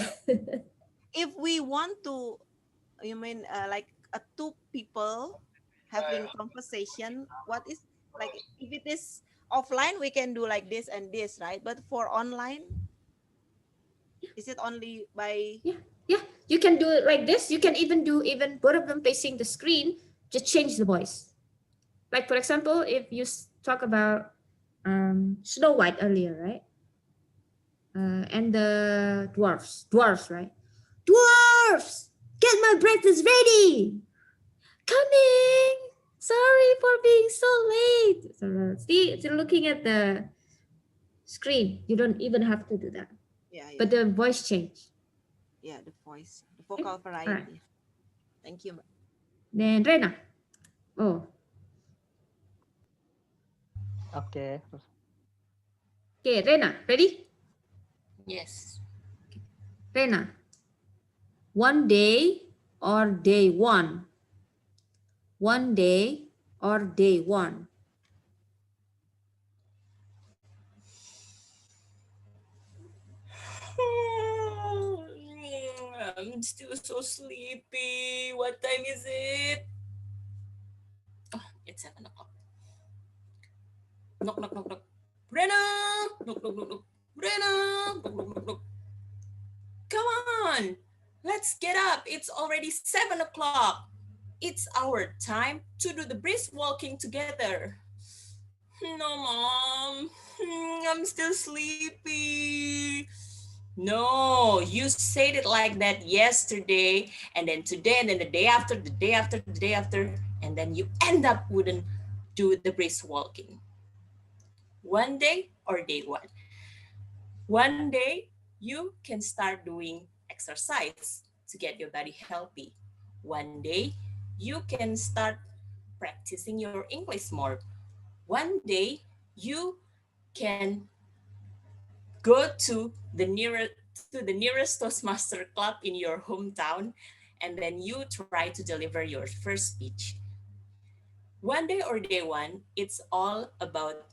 If we want to, you mean like two people having conversation, what is like if it is offline, we can do like this and this, right? But for online, is it only by Yeah, you can do it like this. You can even do even both of them facing the screen, just change the voice. Like for example, if you talk about Snow White earlier, right? And the dwarfs, right? Dwarfs, get my breakfast ready. Coming. Sorry for being so late. So, see, it's looking at the screen. You don't even have to do that. yeah, But the voice change. yeah, the voice, the vocal variety. Alright. Thank you. Then Rena. Oh, Okay. okay, Rena, ready? Yes. Rena. One day or day one? One day or day one? I'm still so sleepy. What time is it? Oh, it's 7 o'clock. Knock, knock, knock, knock. Brenna! Knock, knock, knock, knock. Brenna! Knock, knock, knock, knock. Come on! Let's get up. It's already 7 o'clock. It's our time to do the brisk walking together. No, Mom. I'm still sleepy. No, you said it like that yesterday, and then today, and then the day after, the day after, the day after, and then you end up wouldn't do the brisk walking. One day or day one. One day you can start doing exercise to get your body healthy. One day you can start practicing your English more. One day you can go to the nearest Toastmaster club in your hometown, and then you try to deliver your first speech. One day or day one, it's all about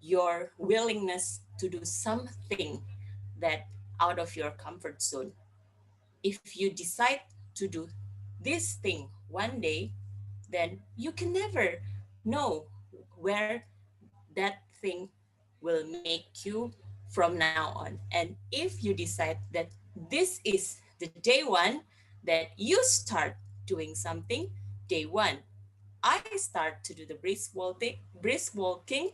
your willingness to do something that out of your comfort zone. If you decide to do this thing one day, then you can never know where that thing will make you from now on. And if you decide that this is the day one that you start doing something, day one, I start to do the brisk walking,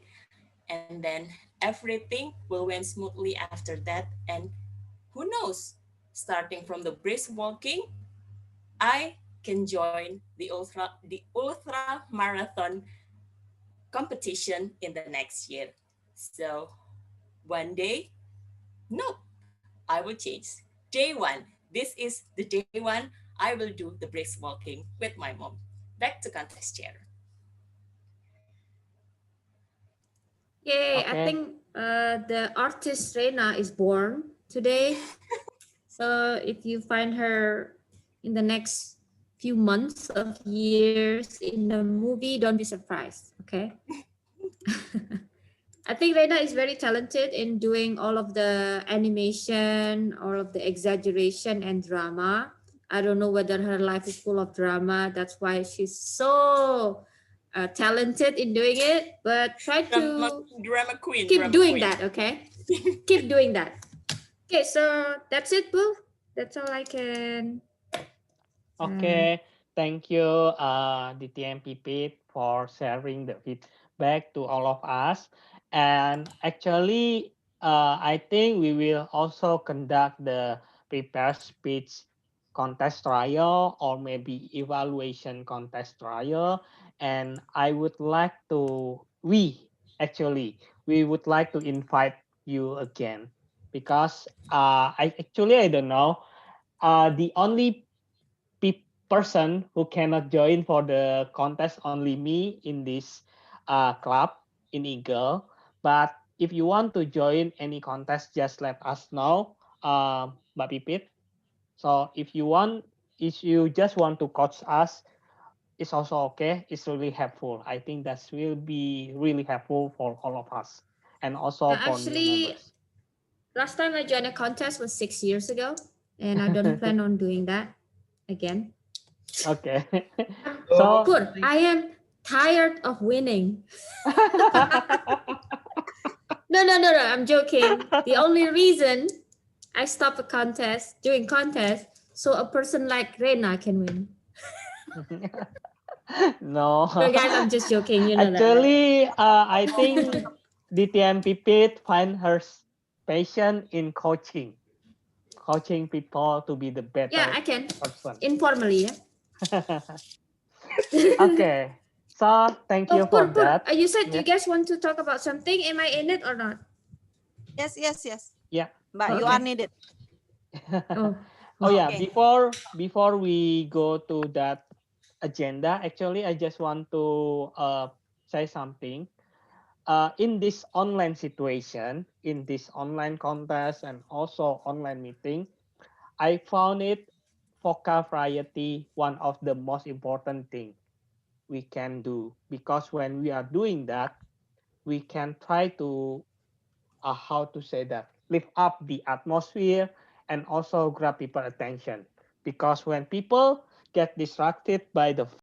and then everything will went smoothly after that. And who knows, starting from the brisk walking, I can join the ultra marathon competition in the next year. So one day, nope, I will change. Day one, this is the day one I will do the brisk walking with my mom. Back to contest chair. Yay, I Okay. think the artist Rena is born today. So if you find her in the next few months of years in the movie, don't be surprised, okay? I think Rena is very talented in doing all of the animation, all of the exaggeration and drama. I don't know whether her life is full of drama. That's why she's so talented in doing it. But try to Drama queen. keep drama doing queen. that, okay? Keep doing that. Okay, so that's it, Boo. That's all I can. Okay. Thank you, DTM Pipit, for sharing the feedback to all of us. And actually, I think we will also conduct the prepare speech contest trial or maybe evaluation contest trial. And I would like to, we would like to invite you again because I don't know. The only person who cannot join for the contest only me in this club in Eagle. But if you want to join any contest, just let us know, Mbak Pipit. So if you just want to coach us, it's also okay. It's really helpful. I think that will be really helpful for all of us and also for new Actually, members. last time I joined a contest was 6 years ago, and I don't plan on doing that again. Okay. So- So Pur, I am tired of winning. No, I'm joking. The only reason I stop a contest, doing contest, so a person like Rena can win. no. No, guys, I'm just joking. You know that. Right? Actually, I think DTMP Pit find her passion in coaching people to be the better Yeah, I can. person. Informally, yeah. Okay, so thank you Oh, for Pur, that. you said you Yes. guys want to talk about something. Am I in it or not? Yes. Yeah. But you Okay. are needed. Oh, Oh yeah, Okay. before we go to that agenda, actually, I just want to say something. In this online situation, in this online contest and also online meeting, I found it vocal variety one of the most important thing we can do, because when we are doing that, we can try to how to say that, lift up the atmosphere and also grab people attention, because when people get distracted by the